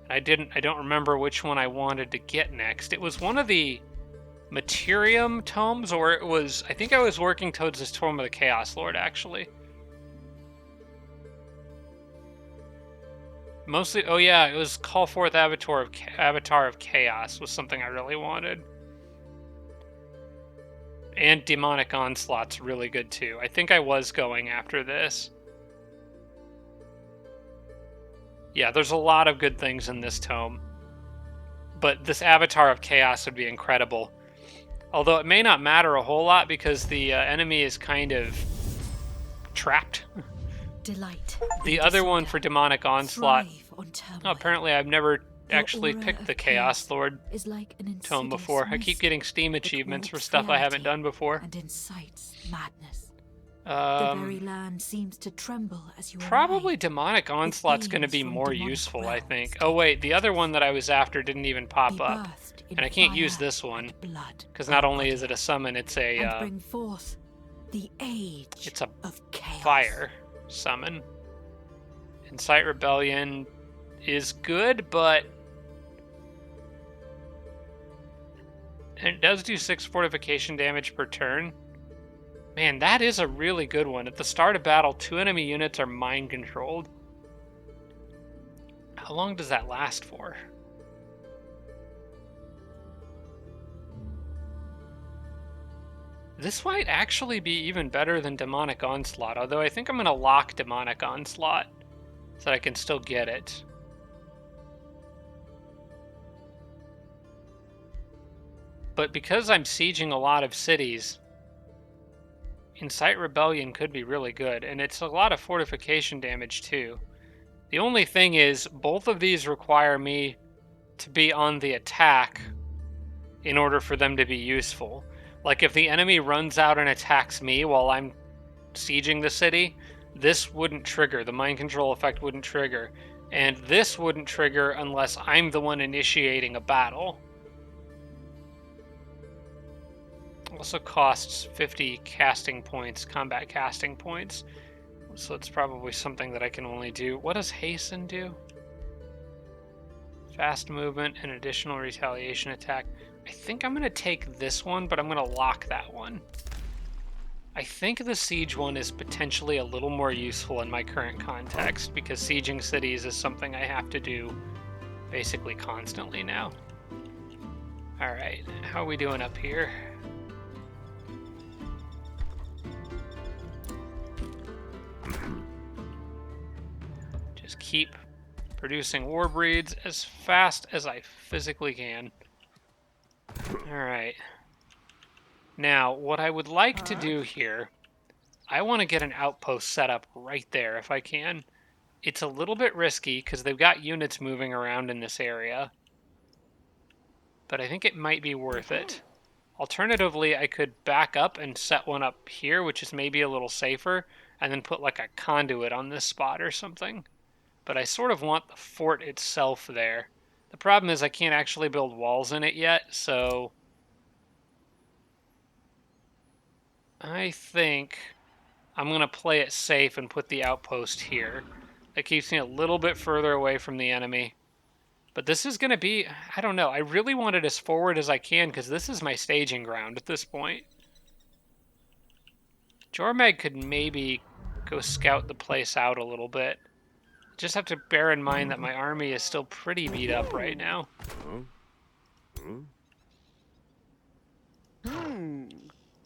I don't remember which one I wanted to get next. It was one of the Materium tomes, or I think I was working towards this Tome of the Chaos Lord, actually. Mostly, oh yeah, it was Call Forth Avatar of Chaos was something I really wanted. And Demonic Onslaught's really good too. I think I was going after this. Yeah, there's a lot of good things in this tome. But this Avatar of Chaos would be incredible. Although it may not matter a whole lot because the enemy is kind of trapped. Delight. The other one for Demonic Onslaught. Oh, apparently I've never actually picked the Chaos Lord tome before. I keep getting Steam achievements for stuff I haven't done before. And incites madness. The very land seems to tremble as you probably Demonic Onslaught's going to be more useful, I think. Oh wait, the other one that I was after didn't even pop up. And I can't use this one because not only is it a summon, it's a bring forth the age it's a of chaos. Fire summon. Incite Rebellion is good, but it does do 6 fortification damage per turn. Man, that is a really good one. At the start of battle, 2 enemy units are mind controlled. How long does that last for? This might actually be even better than Demonic Onslaught, although I think I'm going to lock Demonic Onslaught so that I can still get it. But because I'm sieging a lot of cities, Incite Rebellion could be really good, and it's a lot of fortification damage too. The only thing is, both of these require me to be on the attack in order for them to be useful. Like if the enemy runs out and attacks me while I'm sieging the city, this wouldn't trigger. The mind control effect wouldn't trigger. And this wouldn't trigger unless I'm the one initiating a battle. Also costs 50 casting points, combat casting points. So it's probably something that I can only do. What does Hasten do? Fast movement and additional retaliation attack. I think I'm going to take this one, but I'm going to lock that one. I think the siege one is potentially a little more useful in my current context because sieging cities is something I have to do basically constantly now. Alright, how are we doing up here? Just keep producing war breeds as fast as I physically can. Alright. Now, what I would like to do here, I want to get an outpost set up right there if I can. It's a little bit risky because they've got units moving around in this area. But I think it might be worth it. Alternatively, I could back up and set one up here, which is maybe a little safer, and then put like a conduit on this spot or something. But I sort of want the fort itself there. The problem is I can't actually build walls in it yet, so I think I'm going to play it safe and put the outpost here. That keeps me a little bit further away from the enemy. But this is going to be, I don't know, I really want it as forward as I can because this is my staging ground at this point. Jormag could maybe go scout the place out a little bit. Just have to bear in mind that my army is still pretty beat up right now.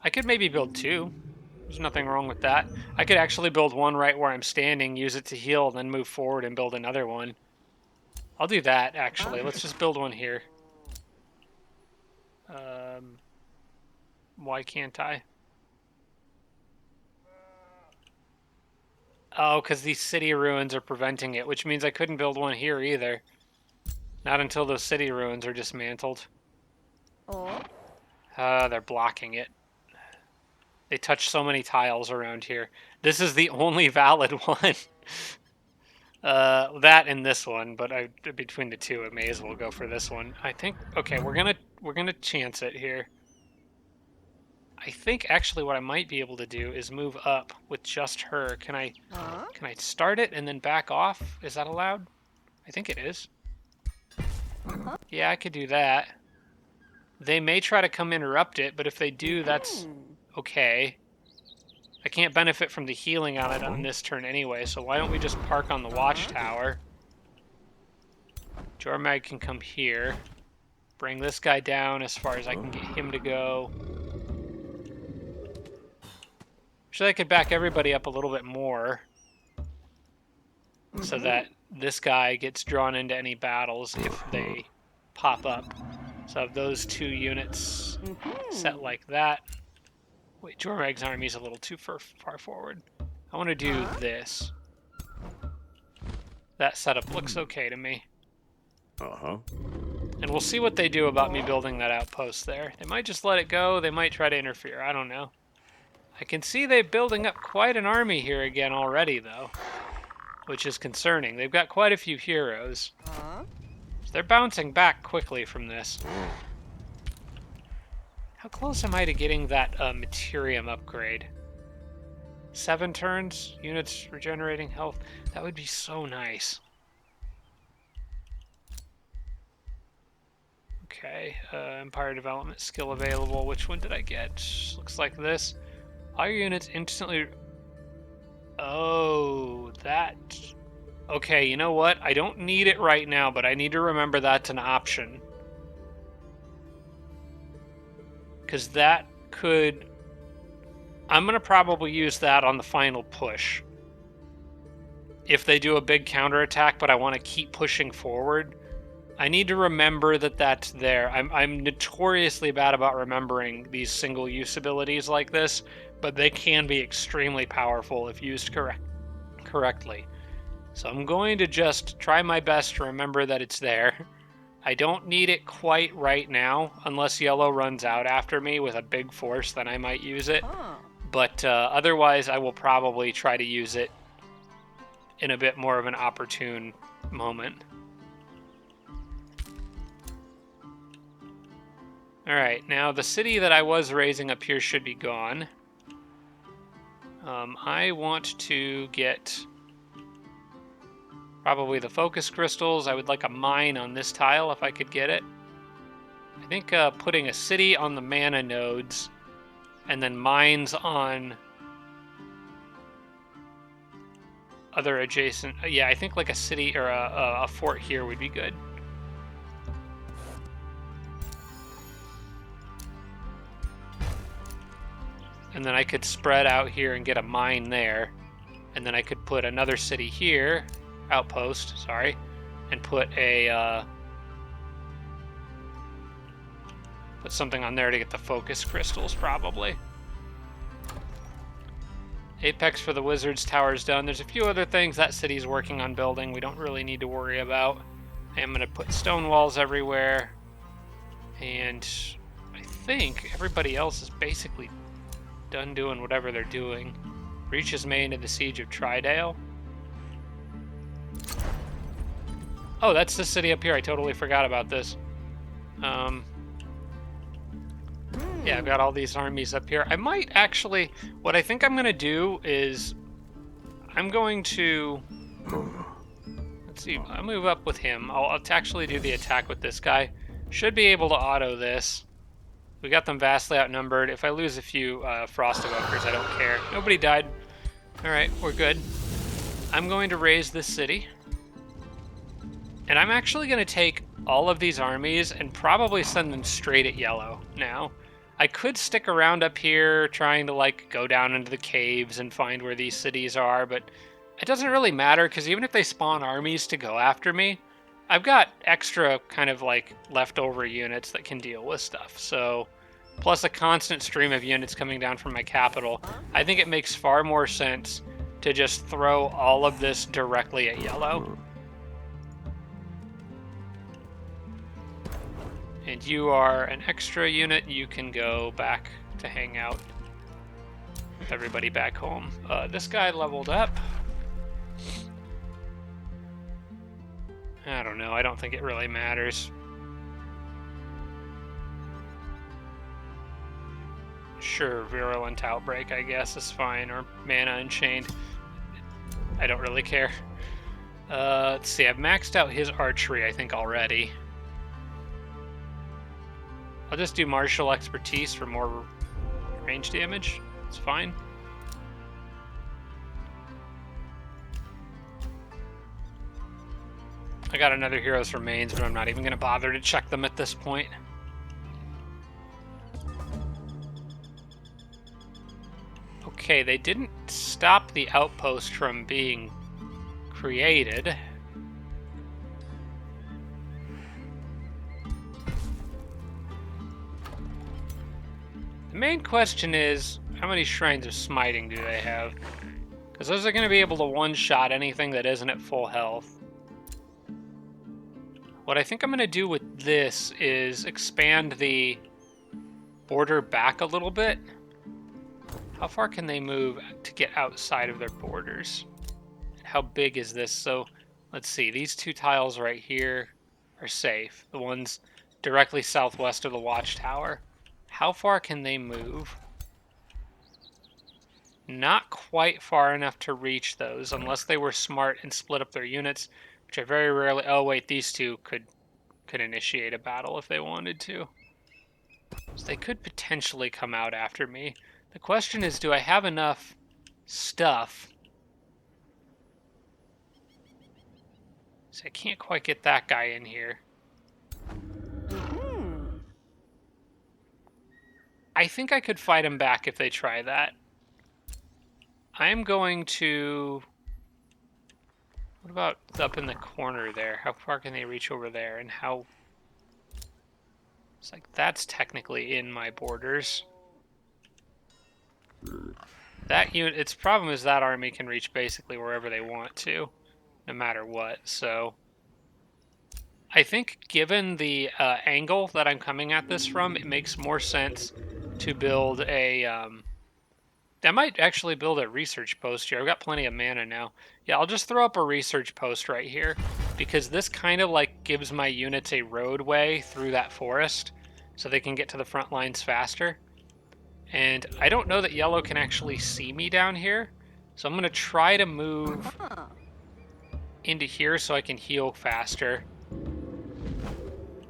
I could maybe build 2. There's nothing wrong with that. I could actually build one right where I'm standing, use it to heal, then move forward and build another one. I'll do that, actually. Let's just build one here. Why can't I? Oh, because these city ruins are preventing it, which means I couldn't build one here either. Not until those city ruins are dismantled. They're blocking it. They touch so many tiles around here. This is the only valid one. That and this one, but between the two, I may as well go for this one. I think. Okay, we're gonna chance it here. I think actually what I might be able to do is move up with just her. Can I start it and then back off? Is that allowed? I think it is. Yeah, I could do that. They may try to come interrupt it, but if they do, that's okay. I can't benefit from the healing on it on this turn anyway, so why don't we just park on the watchtower? Jormag can come here. Bring this guy down as far as I can get him to go. Actually, I could back everybody up a little bit more so that this guy gets drawn into any battles if they pop up. So I have those 2 units set like that. Wait, Jormag's army's a little too far forward. I want to do this. That setup looks okay to me. And we'll see what they do about me building that outpost there. They might just let it go. They might try to interfere. I don't know. I can see they're building up quite an army here again already, though, which is concerning. They've got quite a few heroes. So they're bouncing back quickly from this. How close am I to getting that Materium upgrade? 7 turns, units regenerating health. That would be so nice. Okay, Empire Development skill available. Which one did I get? Looks like this. All your units instantly... Oh, that... Okay, you know what? I don't need it right now, but I need to remember that's an option. Because that could... I'm going to probably use that on the final push. If they do a big counterattack, but I want to keep pushing forward, I need to remember that that's there. I'm notoriously bad about remembering these single-use abilities like this, but they can be extremely powerful if used correctly. So I'm going to just try my best to remember that it's there. I don't need it quite right now, unless yellow runs out after me with a big force, then I might use it. But otherwise, I will probably try to use it in a bit more of an opportune moment. Alright, now the city that I was raising up here should be gone. I want to get probably the focus crystals. I would like a mine on this tile if I could get it. I think putting a city on the mana nodes and then mines on other adjacent... Yeah, I think like a city or a fort here would be good. And then I could spread out here and get a mine there. And then I could put another city here, outpost, sorry, and put a put something on there to get the focus crystals, probably. Apex for the Wizards Tower's done. There's a few other things that city's working on building we don't really need to worry about. I am going to put stone walls everywhere. And I think everybody else is basically done doing whatever they're doing. Reaches May into the Siege of Tridale. Oh, that's the city up here. I totally forgot about this. Yeah, I've got all these armies up here. I might actually... What I think I'm going to do is... I'm going to... Let's see. I'll move up with him. I'll actually do the attack with this guy. Should be able to auto this. We got them vastly outnumbered. If I lose a few Frost Evokers, I don't care. Nobody died. Alright, we're good. I'm going to raise this city. And I'm actually going to take all of these armies and probably send them straight at yellow now. I could stick around up here trying to like go down into the caves and find where these cities are, but it doesn't really matter because even if they spawn armies to go after me, I've got extra kind of like leftover units that can deal with stuff. So, plus a constant stream of units coming down from my capital, I think it makes far more sense to just throw all of this directly at yellow. And you are an extra unit. You can go back to hang out with everybody back home. This guy leveled up. I don't know. I don't think it really matters. Sure, Virulent Outbreak, I guess, is fine, or Mana Unchained. I don't really care. Let's see, I've maxed out his archery, I think, already. I'll just do Martial Expertise for more range damage. It's fine. I got another Hero's Remains, but I'm not even going to bother to check them at this point. Okay, they didn't stop the outpost from being created. The main question is, how many Shrines of Smiting do they have? Because those are going to be able to one-shot anything that isn't at full health. What I think I'm going to do with this is expand the border back a little bit. How far can they move to get outside of their borders? How big is this? So, let's see. These two tiles right here are safe. The ones directly southwest of the watchtower. How far can they move? Not quite far enough to reach those, unless they were smart and split up their units, which I very rarely... Oh, wait, these two could initiate a battle if they wanted to. So they could potentially come out after me. The question is, do I have enough stuff? So I can't quite get that guy in here. I think I could fight him back if they try that. I'm going to... What about up in the corner there? How far can they reach over there? And how... It's like, that's technically in my borders. That unit, its problem is that army can reach basically wherever they want to, no matter what. So I think given the angle that I'm coming at this from, it makes more sense to build a... I might actually build a research post here. I've got plenty of mana now. Yeah, I'll just throw up a research post right here, because this kind of like gives my units a roadway through that forest so they can get to the front lines faster. And I don't know that yellow can actually see me down here, so I'm going to try to move into here so I can heal faster.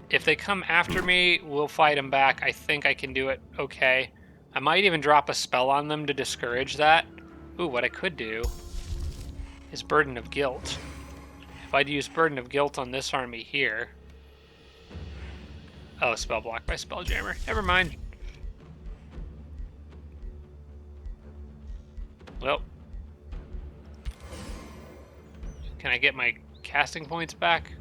If they come after me, we'll fight them back. I think I can do it okay. I might even drop a spell on them to discourage that. Ooh, what I could do is Burden of Guilt. If I'd use Burden of Guilt on this army here... Oh, spell blocked by Spelljammer. Never mind. Well, can I get my casting points back?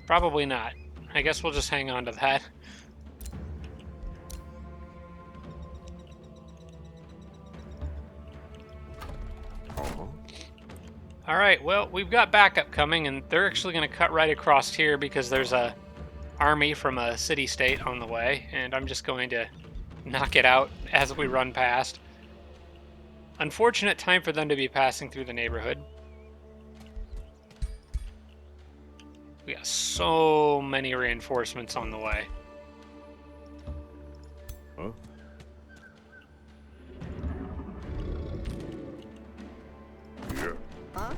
Probably not. I guess we'll just hang on to that. Alright, well, we've got backup coming, and they're actually going to cut right across here because there's a army from a city-state on the way, and I'm just going to knock it out as we run past. Unfortunate time for them to be passing through the neighborhood. We got so many reinforcements on the way. Huh? Yeah. Huh?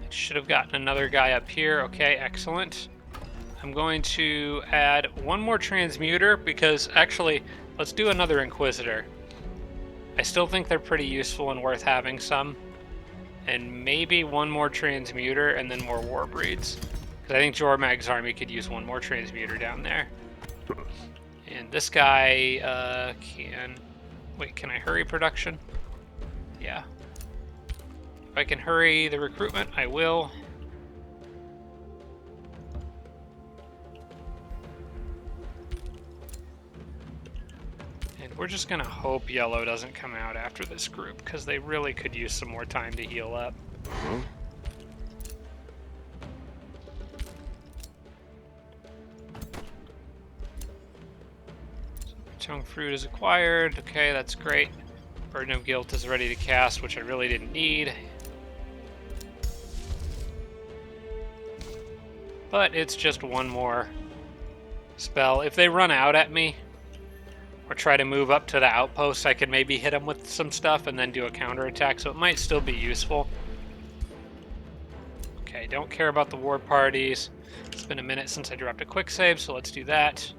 I should have gotten another guy up here. Okay, excellent. I'm going to add one more transmuter because actually, let's do another Inquisitor. I still think they're pretty useful and worth having some. And maybe one more transmuter and then more war breeds. Because I think Jormag's army could use one more transmuter down there. And this guy can... Wait, can I hurry production? Yeah. If I can hurry the recruitment, I will. And we're just going to hope yellow doesn't come out after this group, because they really could use some more time to heal up. Huh? Tongue Fruit is acquired. Okay, that's great. Burden of Guilt is ready to cast, which I really didn't need. but it's just one more spell. If they run out at me or try to move up to the outpost, I could maybe hit them with some stuff and then do a counterattack, so it might still be useful. Okay, don't care about the war parties. It's been a minute since I dropped a quick save, so let's do that.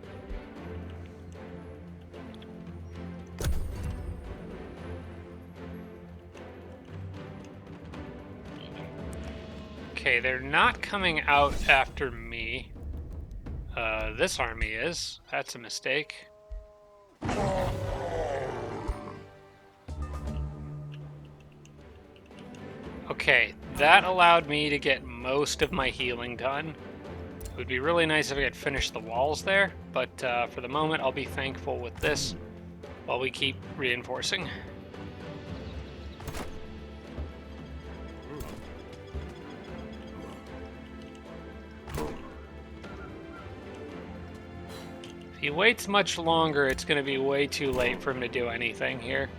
Okay, they're not coming out after me. This army is. That's a mistake. Okay, that allowed me to get most of my healing done. It would be really nice if I could finish the walls there, but for the moment I'll be thankful with this while we keep reinforcing. If he waits much longer, it's going to be way too late for him to do anything here.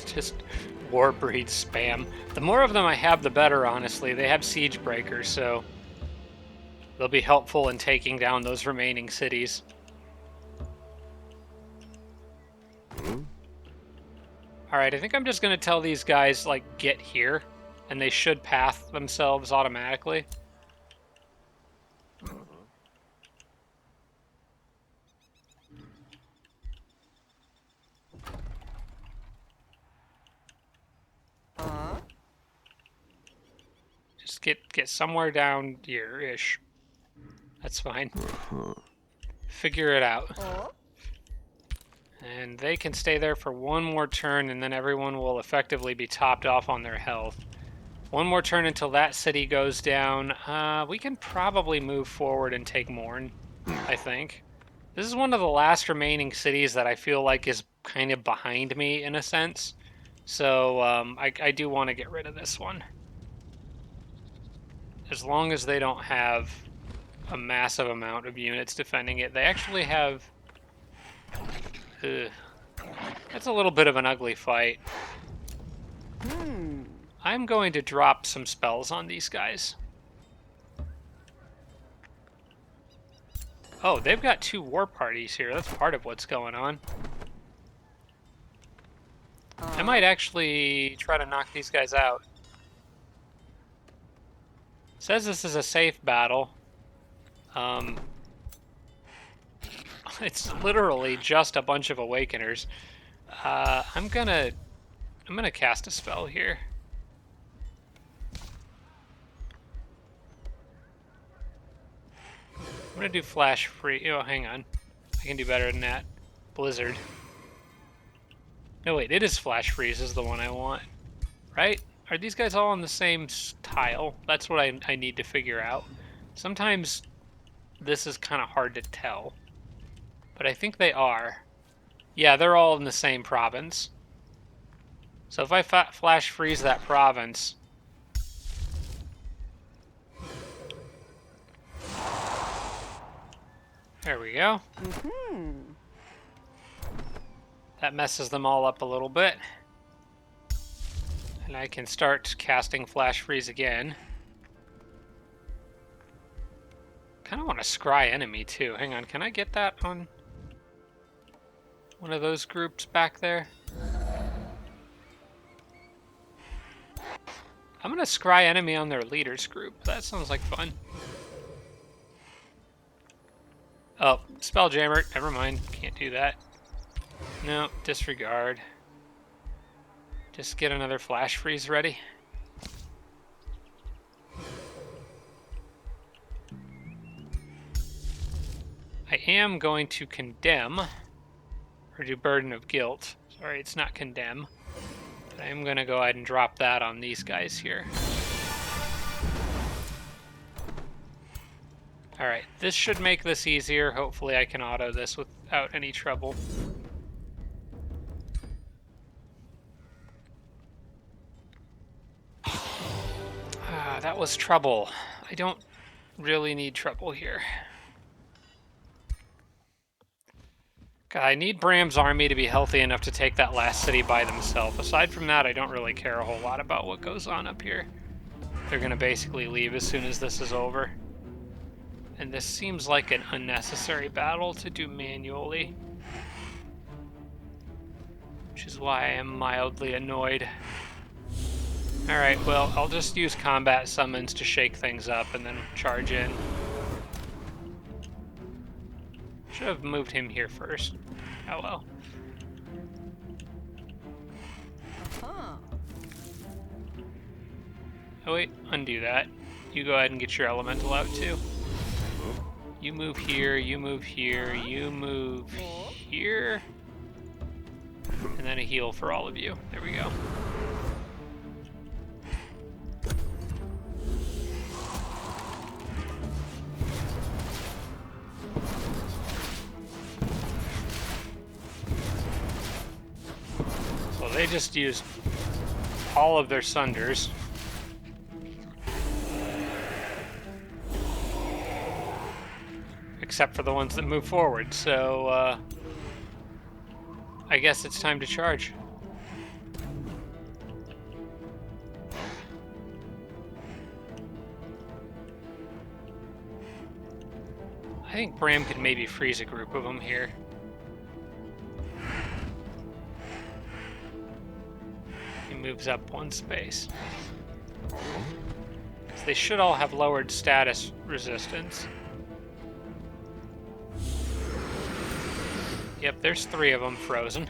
Just war breed spam. The more of them I have, the better, honestly. They have siege breakers, so they'll be helpful in taking down those remaining cities. Alright, I think I'm just going to tell these guys, like, get here, and they should path themselves automatically. Just get somewhere down here-ish. That's fine. Figure it out. And they can stay there for one more turn, and then everyone will effectively be topped off on their health. One more turn until that city goes down. We can probably move forward and take Morn, I think. This is one of the last remaining cities that I feel like is kind of behind me, in a sense. So I do want to get rid of this one. As long as they don't have a massive amount of units defending it. They actually have... That's a little bit of an ugly fight. I'm going to drop some spells on these guys. Oh, they've got 2 war parties here. That's part of what's going on. I might actually try to knock these guys out. It says this is a safe battle. It's literally just a bunch of Awakeners. I'm gonna cast a spell here. I'm gonna do Flash Free. Oh, hang on. I can do better than that. Blizzard. No, wait, it is Flash Freeze is the one I want. Right? Are these guys all on the same tile? That's what I need to figure out. Sometimes this is kind of hard to tell. But I think they are. Yeah, they're all in the same province. So if I Flash Freeze that province... There we go. That messes them all up a little bit. And I can start casting Flash Freeze again. Kind of want to scry enemy too. Hang on, can I get that on one of those groups back there? I'm going to scry enemy on their leaders group. That sounds like fun. Oh, Spelljammer. Never mind. Can't do that. No, disregard. Just get another Flash Freeze ready. I am going to condemn, or do Burden of Guilt. Sorry, it's not condemn. But I am going to go ahead and drop that on these guys here. Alright, this should make this easier. Hopefully I can auto this without any trouble. That was trouble. I don't really need trouble here. I need Bram's army to be healthy enough to take that last city by themselves. Aside from that, I don't really care a whole lot about what goes on up here. They're going to basically leave as soon as this is over. And this seems like an unnecessary battle to do manually. Which is why I am mildly annoyed. Alright, well, I'll just use combat summons to shake things up and then charge in. Should have moved him here first. Oh well. Oh wait, undo that. You go ahead and get your elemental out too. You move here, you move here, you move here. And then a heal for all of you. There we go. So they just used all of their sunders. Except for the ones that move forward, so I guess it's time to charge. I think Bram could maybe freeze a group of them here. He moves up one space. 'Cause they should all have lowered status resistance. Yep, there's 3 of them frozen.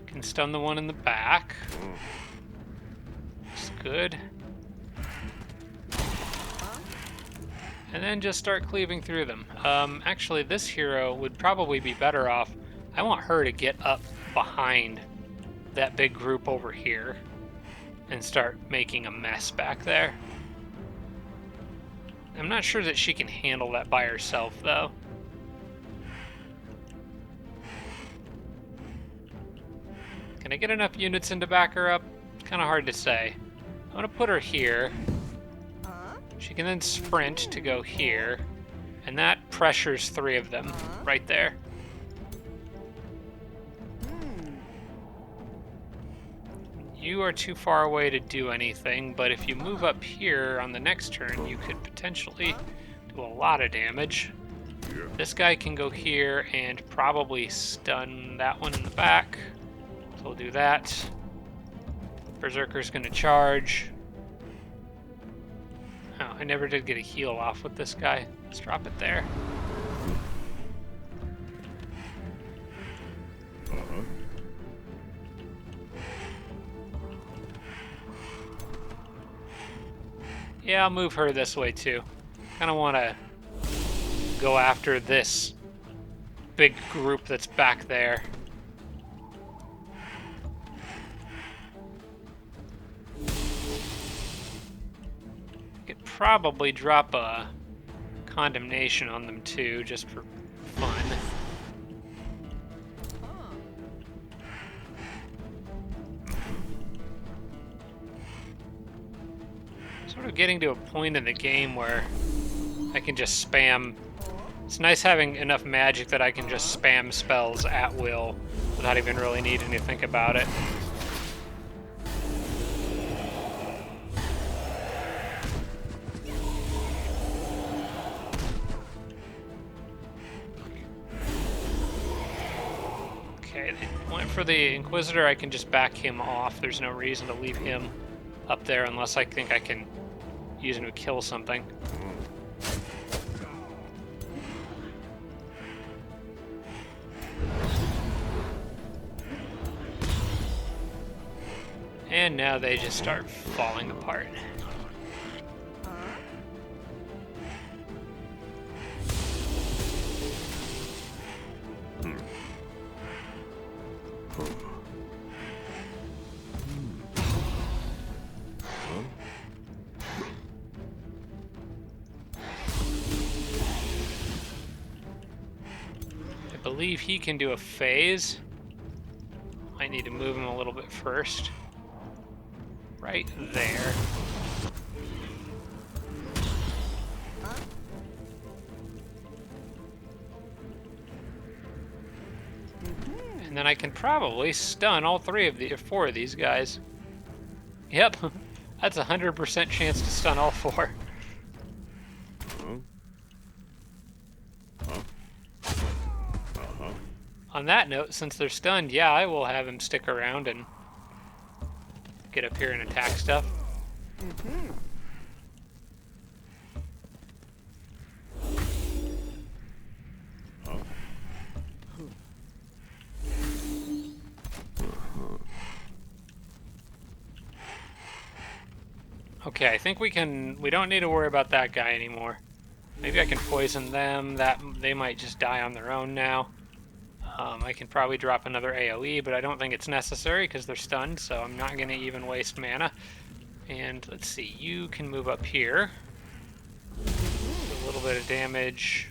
Can stun the one in the back. That's good. And then just start cleaving through them. Actually, this hero would probably be better off. I want her to get up behind that big group over here and start making a mess back there. I'm not sure that she can handle that by herself, though. Can I get enough units in to back her up? It's kind of hard to say. I'm going to put her here. She can then sprint to go here, and that pressures 3 of them right there. You are too far away to do anything, but if you move up here on the next turn, you could potentially do a lot of damage. Yeah. This guy can go here and probably stun that one in the back. So we'll do that. Berserker's gonna charge. Oh, I never did get a heal off with this guy. Let's drop it there. Yeah, I'll move her this way too. Kind of want to go after this big group that's back there. Could probably drop a condemnation on them too, just for fun. Sort of getting to a point in the game where I can just spam. It's nice having enough magic that I can just spam spells at will without even really needing to think about it. Okay, they went for the Inquisitor. I can just back him off. There's no reason to leave him up there unless I think I can use him to kill something. And now they just start falling apart. I believe he can do a phase. I need to move him a little bit first. right there. And then I can probably stun all four of these guys. Yep, that's a 100% chance to stun all four. On that note, since they're stunned, yeah, I will have him stick around and get up here and attack stuff. Okay, I think we don't need to worry about that guy anymore. Maybe I can poison them. They might just die on their own now. I can probably drop another AoE, but I don't think it's necessary because they're stunned, so I'm not going to even waste mana. And let's see, you can move up here. Do a little bit of damage.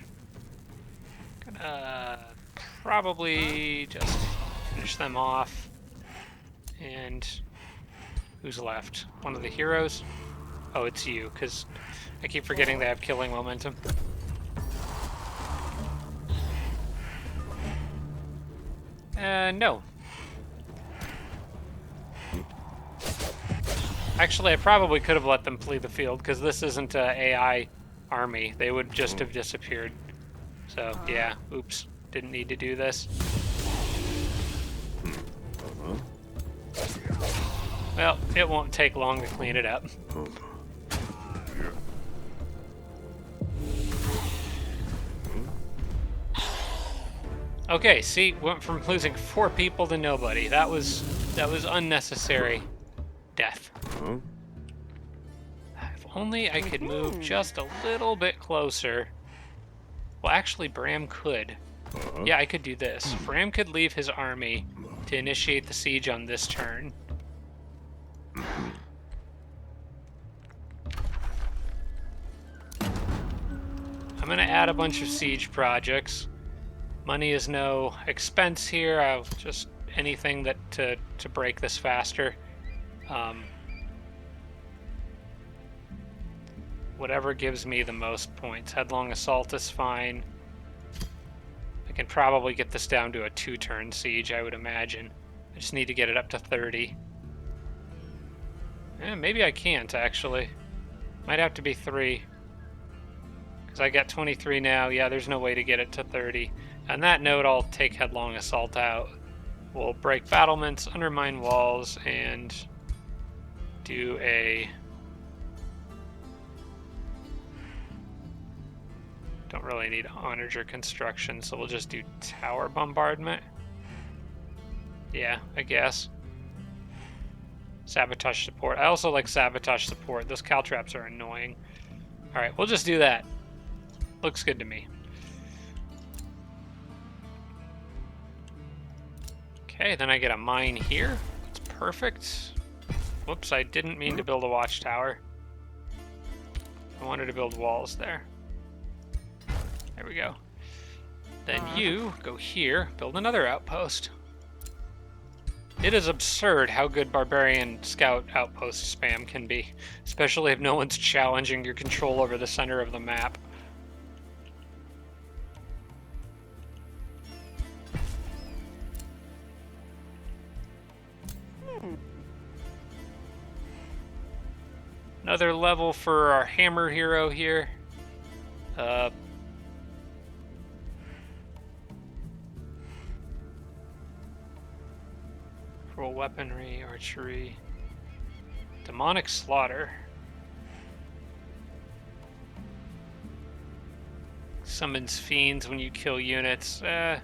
Gonna probably just finish them off. And who's left? One of the heroes? Oh, it's you, because I keep forgetting they have killing momentum. No. Actually, I probably could have let them flee the field, because this isn't an AI army. They would just have disappeared. So, yeah, oops. Didn't need to do this. Well, it won't take long to clean it up. Okay, see, went from losing 4 people to nobody. That was unnecessary death. If only I could move just a little bit closer. Well, actually, Bram could. Yeah, I could do this. Bram could leave his army to initiate the siege on this turn. I'm gonna add a bunch of siege projects. Money is no expense here. I'll just anything that to break this faster. Whatever gives me the most points. Headlong Assault is fine. I can probably get this down to a 2-turn siege, I would imagine. I just need to get it up to 30. Maybe I can't, actually. Might have to be 3. Because I got 23 now. Yeah, there's no way to get it to 30. On that note, I'll take Headlong Assault out. We'll break battlements, undermine walls, and do a... Don't really need onager construction, so we'll just do tower bombardment. Yeah, I guess. Sabotage support. I also like sabotage support. Those caltraps are annoying. Alright, we'll just do that. Looks good to me. Okay, then I get a mine here. That's perfect. Whoops, I didn't mean to build a watchtower. I wanted to build walls there. There we go. Then you go here, build another outpost. It is absurd how good Barbarian Scout outpost spam can be, especially if no one's challenging your control over the center of the map. Another level for our hammer hero here. Cruel weaponry, archery, demonic slaughter. Summons fiends when you kill units. I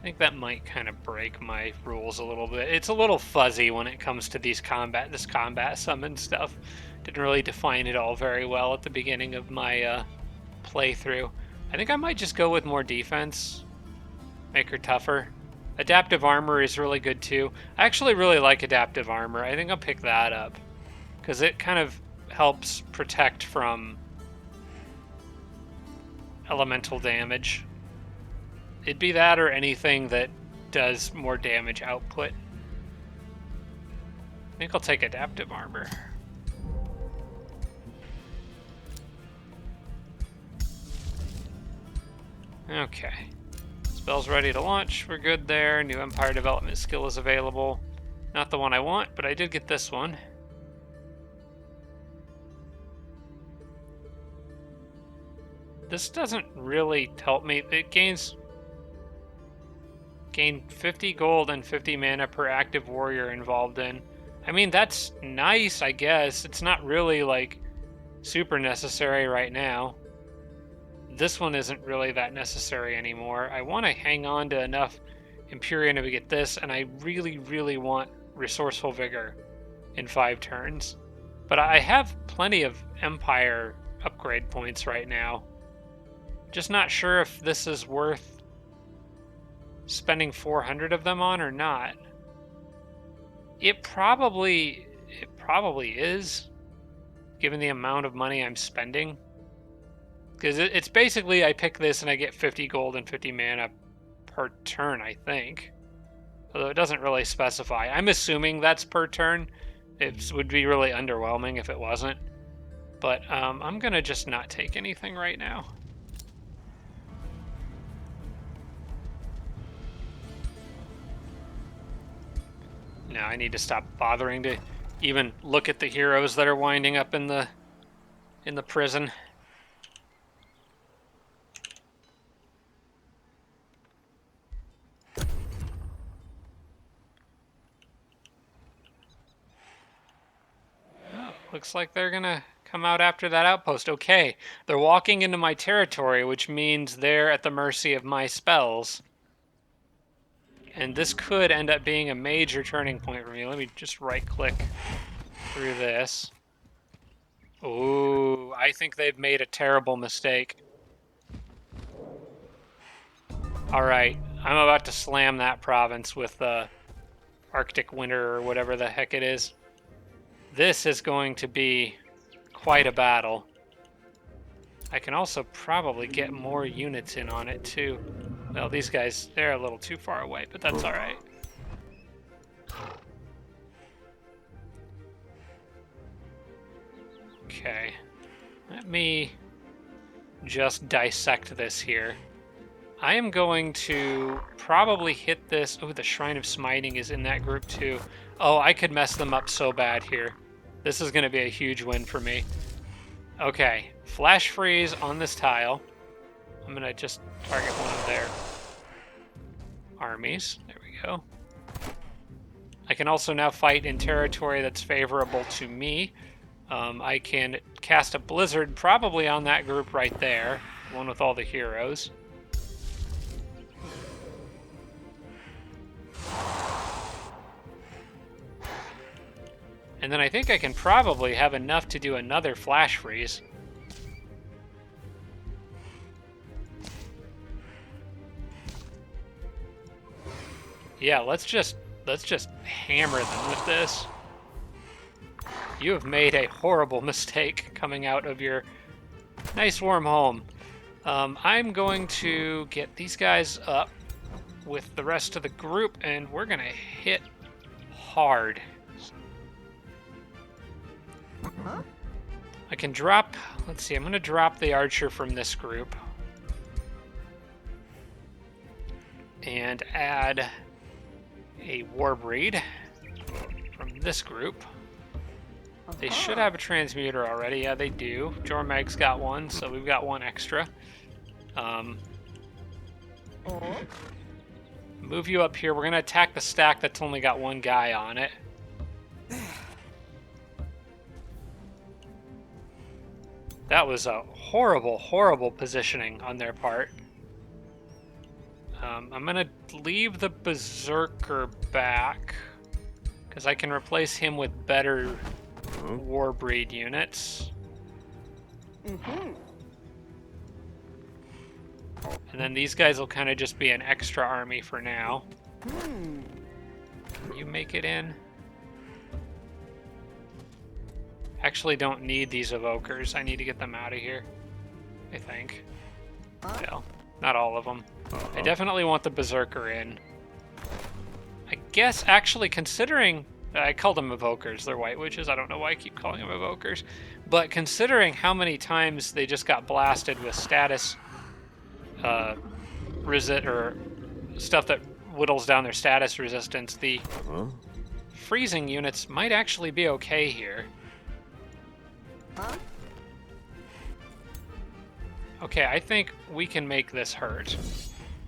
think that might kind of break my rules a little bit. It's a little fuzzy when it comes to this combat summon stuff. Didn't really define it all very well at the beginning of my playthrough. I think I might just go with more defense. Make her tougher. Adaptive armor is really good too. I actually really like adaptive armor. I think I'll pick that up because it kind of helps protect from elemental damage. It'd be that or anything that does more damage output. I think I'll take adaptive armor. Okay. Spell's ready to launch. We're good there. New Empire development skill is available. Not the one I want, but I did get this one. This doesn't really help me. It gain 50 gold and 50 mana per active warrior involved in. I mean, that's nice, I guess. It's not really, like, super necessary right now. This one isn't really that necessary anymore. I want to hang on to enough Empyrean to get this, and I really, really want Resourceful Vigor in 5 turns. But I have plenty of Empire upgrade points right now. Just not sure if this is worth spending 400 of them on or not. It probably is, given the amount of money I'm spending. Because it's basically, I pick this and I get 50 gold and 50 mana per turn, I think. Although it doesn't really specify. I'm assuming that's per turn. It would be really underwhelming if it wasn't. But I'm going to just not take anything right now. Now I need to stop bothering to even look at the heroes that are winding up in the prison. Oh, looks like they're gonna come out after that outpost. Okay, they're walking into my territory, which means they're at the mercy of my spells. And this could end up being a major turning point for me. Let me just right-click through this. Ooh, I think they've made a terrible mistake. Alright, I'm about to slam that province with the Arctic Winter or whatever the heck it is. This is going to be quite a battle. I can also probably get more units in on it too. Well, these guys, they're a little too far away, but that's alright. Okay. Let me just dissect this here. I am going to probably hit this. Oh, the Shrine of Smiting is in that group too. Oh, I could mess them up so bad here. This is going to be a huge win for me. Okay, Flash Freeze on this tile. I'm going to just target one of their armies. There we go. I can also now fight in territory that's favorable to me. I can cast a Blizzard probably on that group right there, the one with all the heroes. And then I think I can probably have enough to do another Flash Freeze. Yeah, let's just hammer them with this. You have made a horrible mistake coming out of your nice warm home. I'm going to get these guys up with the rest of the group, and we're gonna hit hard. I can drop, let's see, I'm gonna drop the archer from this group and add a Warbreed from this group. They should have a transmuter already. Yeah, they do. Jormag's got one, so we've got one extra. Move you up here. We're gonna attack the stack that's only got one guy on it. That was a horrible, horrible positioning on their part. I'm gonna leave the Berserker back because I can replace him with better Warbreed units. And then these guys will kind of just be an extra army for now. Can you make it in? Actually don't need these evokers. I need to get them out of here, I think. No, not all of them. I definitely want the Berserker in. I guess, actually, considering I called them evokers. They're white witches. I don't know why I keep calling them evokers. But considering how many times they just got blasted with status or stuff that whittles down their status resistance, the freezing units might actually be okay here. Okay, I think we can make this hurt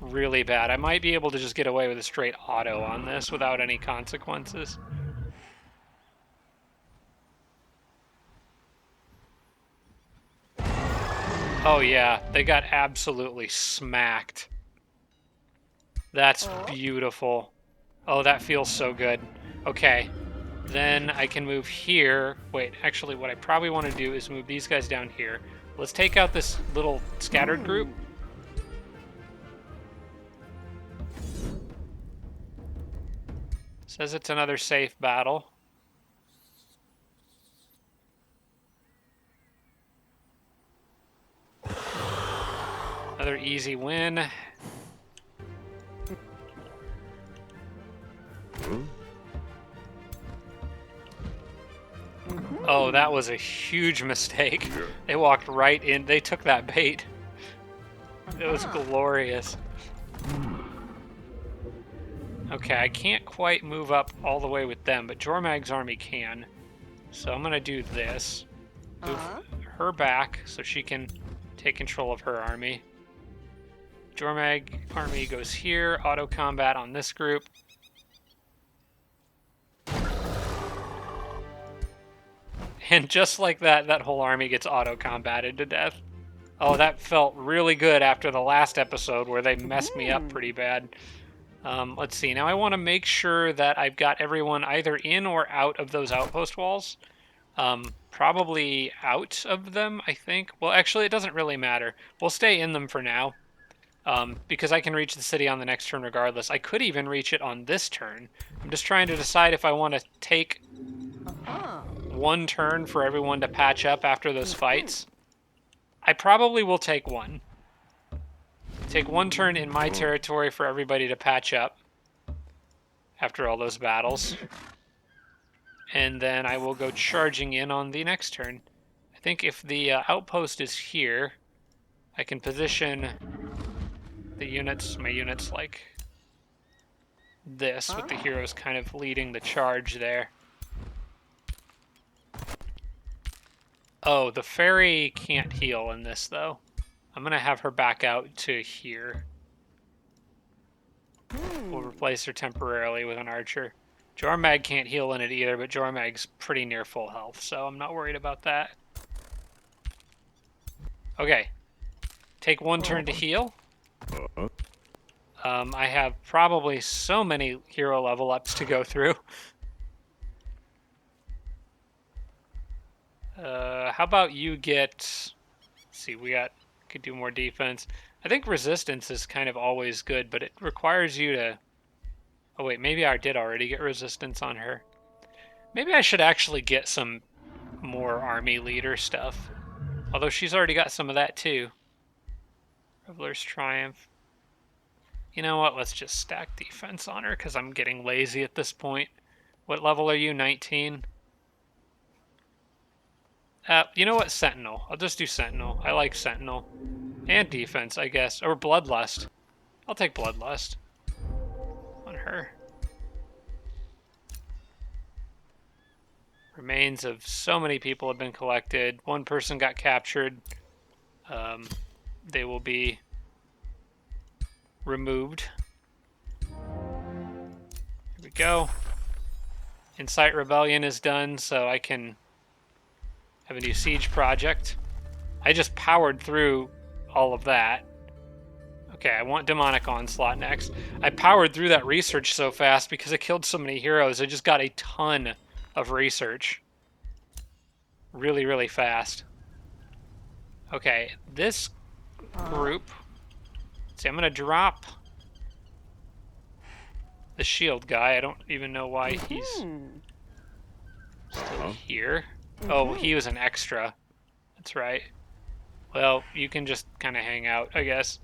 really bad. I might be able to just get away with a straight auto on this without any consequences. Oh yeah, they got absolutely smacked. That's beautiful. Oh, that feels so good. Okay, then I can move here. Wait, actually what I probably want to do is move these guys down here. Let's take out this little scattered group. Says it's another safe battle. Another easy win. Oh, that was a huge mistake. They walked right in. They took that bait. It was glorious. Okay, I can't quite move up all the way with them, but Jormag's army can. So I'm going to do this. Move her back so she can take control of her army. Jormag army goes here. Auto combat on this group. And just like that, that whole army gets auto-combated to death. Oh, that felt really good after the last episode where they messed me up pretty bad. Let's see. Now I want to make sure that I've got everyone either in or out of those outpost walls. Probably out of them, I think. Well, actually, it doesn't really matter. We'll stay in them for now. Because I can reach the city on the next turn regardless. I could even reach it on this turn. I'm just trying to decide if I want to take one turn for everyone to patch up after those fights. I probably will take one. Take one turn in my territory for everybody to patch up after all those battles. And then I will go charging in on the next turn. I think if the outpost is here, I can position the units, my units like this, with the heroes kind of leading the charge there. Oh, the fairy can't heal in this, though. I'm going to have her back out to here. We'll replace her temporarily with an archer. Jormag can't heal in it either, but Jormag's pretty near full health, so I'm not worried about that. Okay. Take one turn to heal. I have probably so many hero level ups to go through. How about you get... Let's see, could do more defense. I think resistance is kind of always good, but it requires you to... Oh wait, maybe I did already get resistance on her. Maybe I should actually get some more army leader stuff. Although she's already got some of that too. Reveler's Triumph. You know what, let's just stack defense on her because I'm getting lazy at this point. What level are you, 19? You know what? Sentinel. I'll just do Sentinel. I like Sentinel. And defense, I guess. Or Bloodlust. I'll take Bloodlust on her. Remains of so many people have been collected. One person got captured. They will be removed. Here we go. Incite Rebellion is done, so I can have a new siege project. I just powered through all of that. Okay, I want Demonic Onslaught next. I powered through that research so fast because I killed so many heroes. I just got a ton of research. Really, really fast. Okay, this group... See, I'm going to drop the shield guy. I don't even know why he's still here. Oh, he was an extra. That's right. Well, you can just kind of hang out, I guess.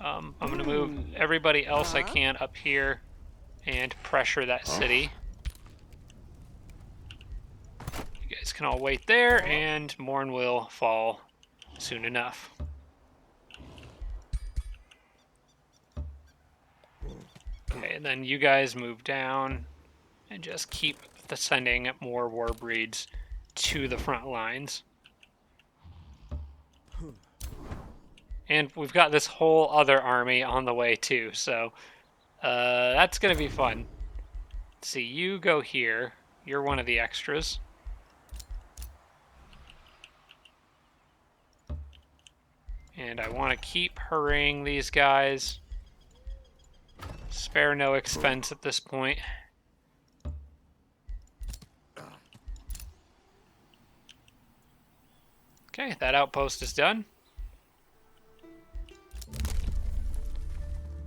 I'm going to move everybody else I can up here and pressure that city. can all wait there, and Morn will fall soon enough. Okay, and then you guys move down and just keep sending more war breeds to the front lines. And we've got this whole other army on the way too, so that's going to be fun. Let's see, you go here. You're one of the extras. And I want to keep hurrying these guys. Spare no expense at this point. Okay, that outpost is done.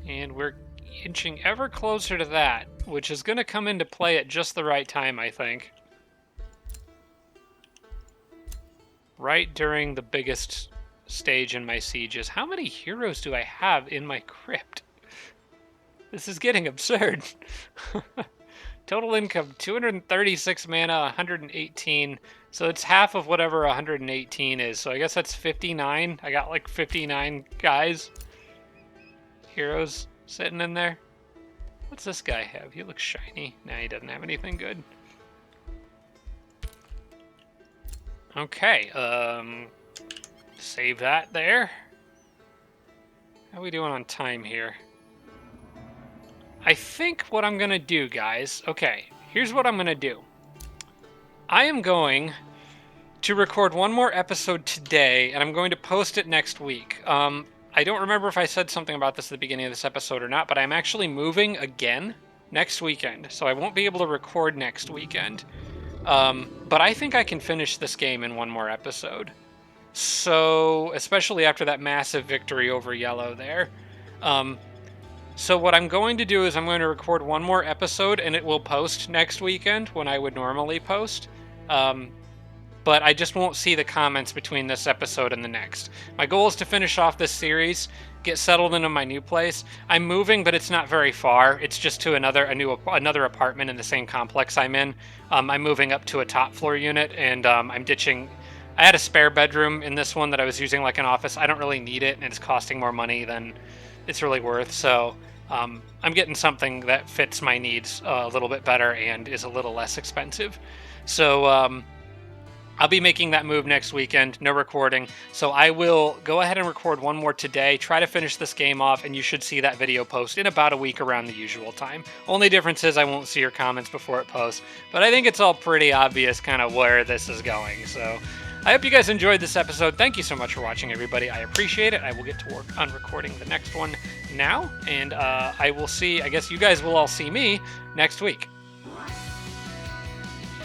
And we're inching ever closer to that, which is going to come into play at just the right time, I think. Right during the biggest stage in my sieges. How many heroes do I have in my crypt? This is getting absurd. Total income, 236 mana, 118. So it's half of whatever 118 is. So I guess that's 59. I got like 59 guys. Heroes sitting in there. What's this guy have? He looks shiny. Nah, he doesn't have anything good. Okay, save that there. How are we doing on time here? I think what I'm gonna do, guys, okay, here's what I'm gonna do. I am going to record one more episode today, and I'm going to post it next week. I don't remember if I said something about this at the beginning of this episode or not, but I'm actually moving again next weekend, so I won't be able to record next weekend. But I think I can finish this game in one more episode. So, especially after that massive victory over yellow there. So what I'm going to do is I'm going to record one more episode, and it will post next weekend when I would normally post. But I just won't see the comments between this episode and the next. My goal is to finish off this series, get settled into my new place. I'm moving, but it's not very far. It's just to another apartment in the same complex I'm in. I'm moving up to a top floor unit, and I'm ditching. I had a spare bedroom in this one that I was using like an office. I don't really need it, and it's costing more money than it's really worth. So I'm getting something that fits my needs a little bit better and is a little less expensive. So I'll be making that move next weekend, no recording. So I will go ahead and record one more today, try to finish this game off, and you should see that video post in about a week around the usual time. Only difference is I won't see your comments before it posts, but I think it's all pretty obvious kind of where this is going. So I hope you guys enjoyed this episode. Thank you so much for watching, everybody. I appreciate it. I will get to work on recording the next one now, and I guess you guys will all see me next week.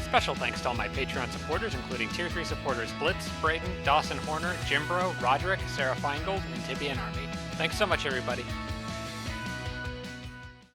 Special thanks to all my Patreon supporters, including Tier 3 supporters Blitz, Braden, Dawson Horner, Jimbro, Roderick, Sarah Feingold, and Tibia and Army. Thanks so much, everybody.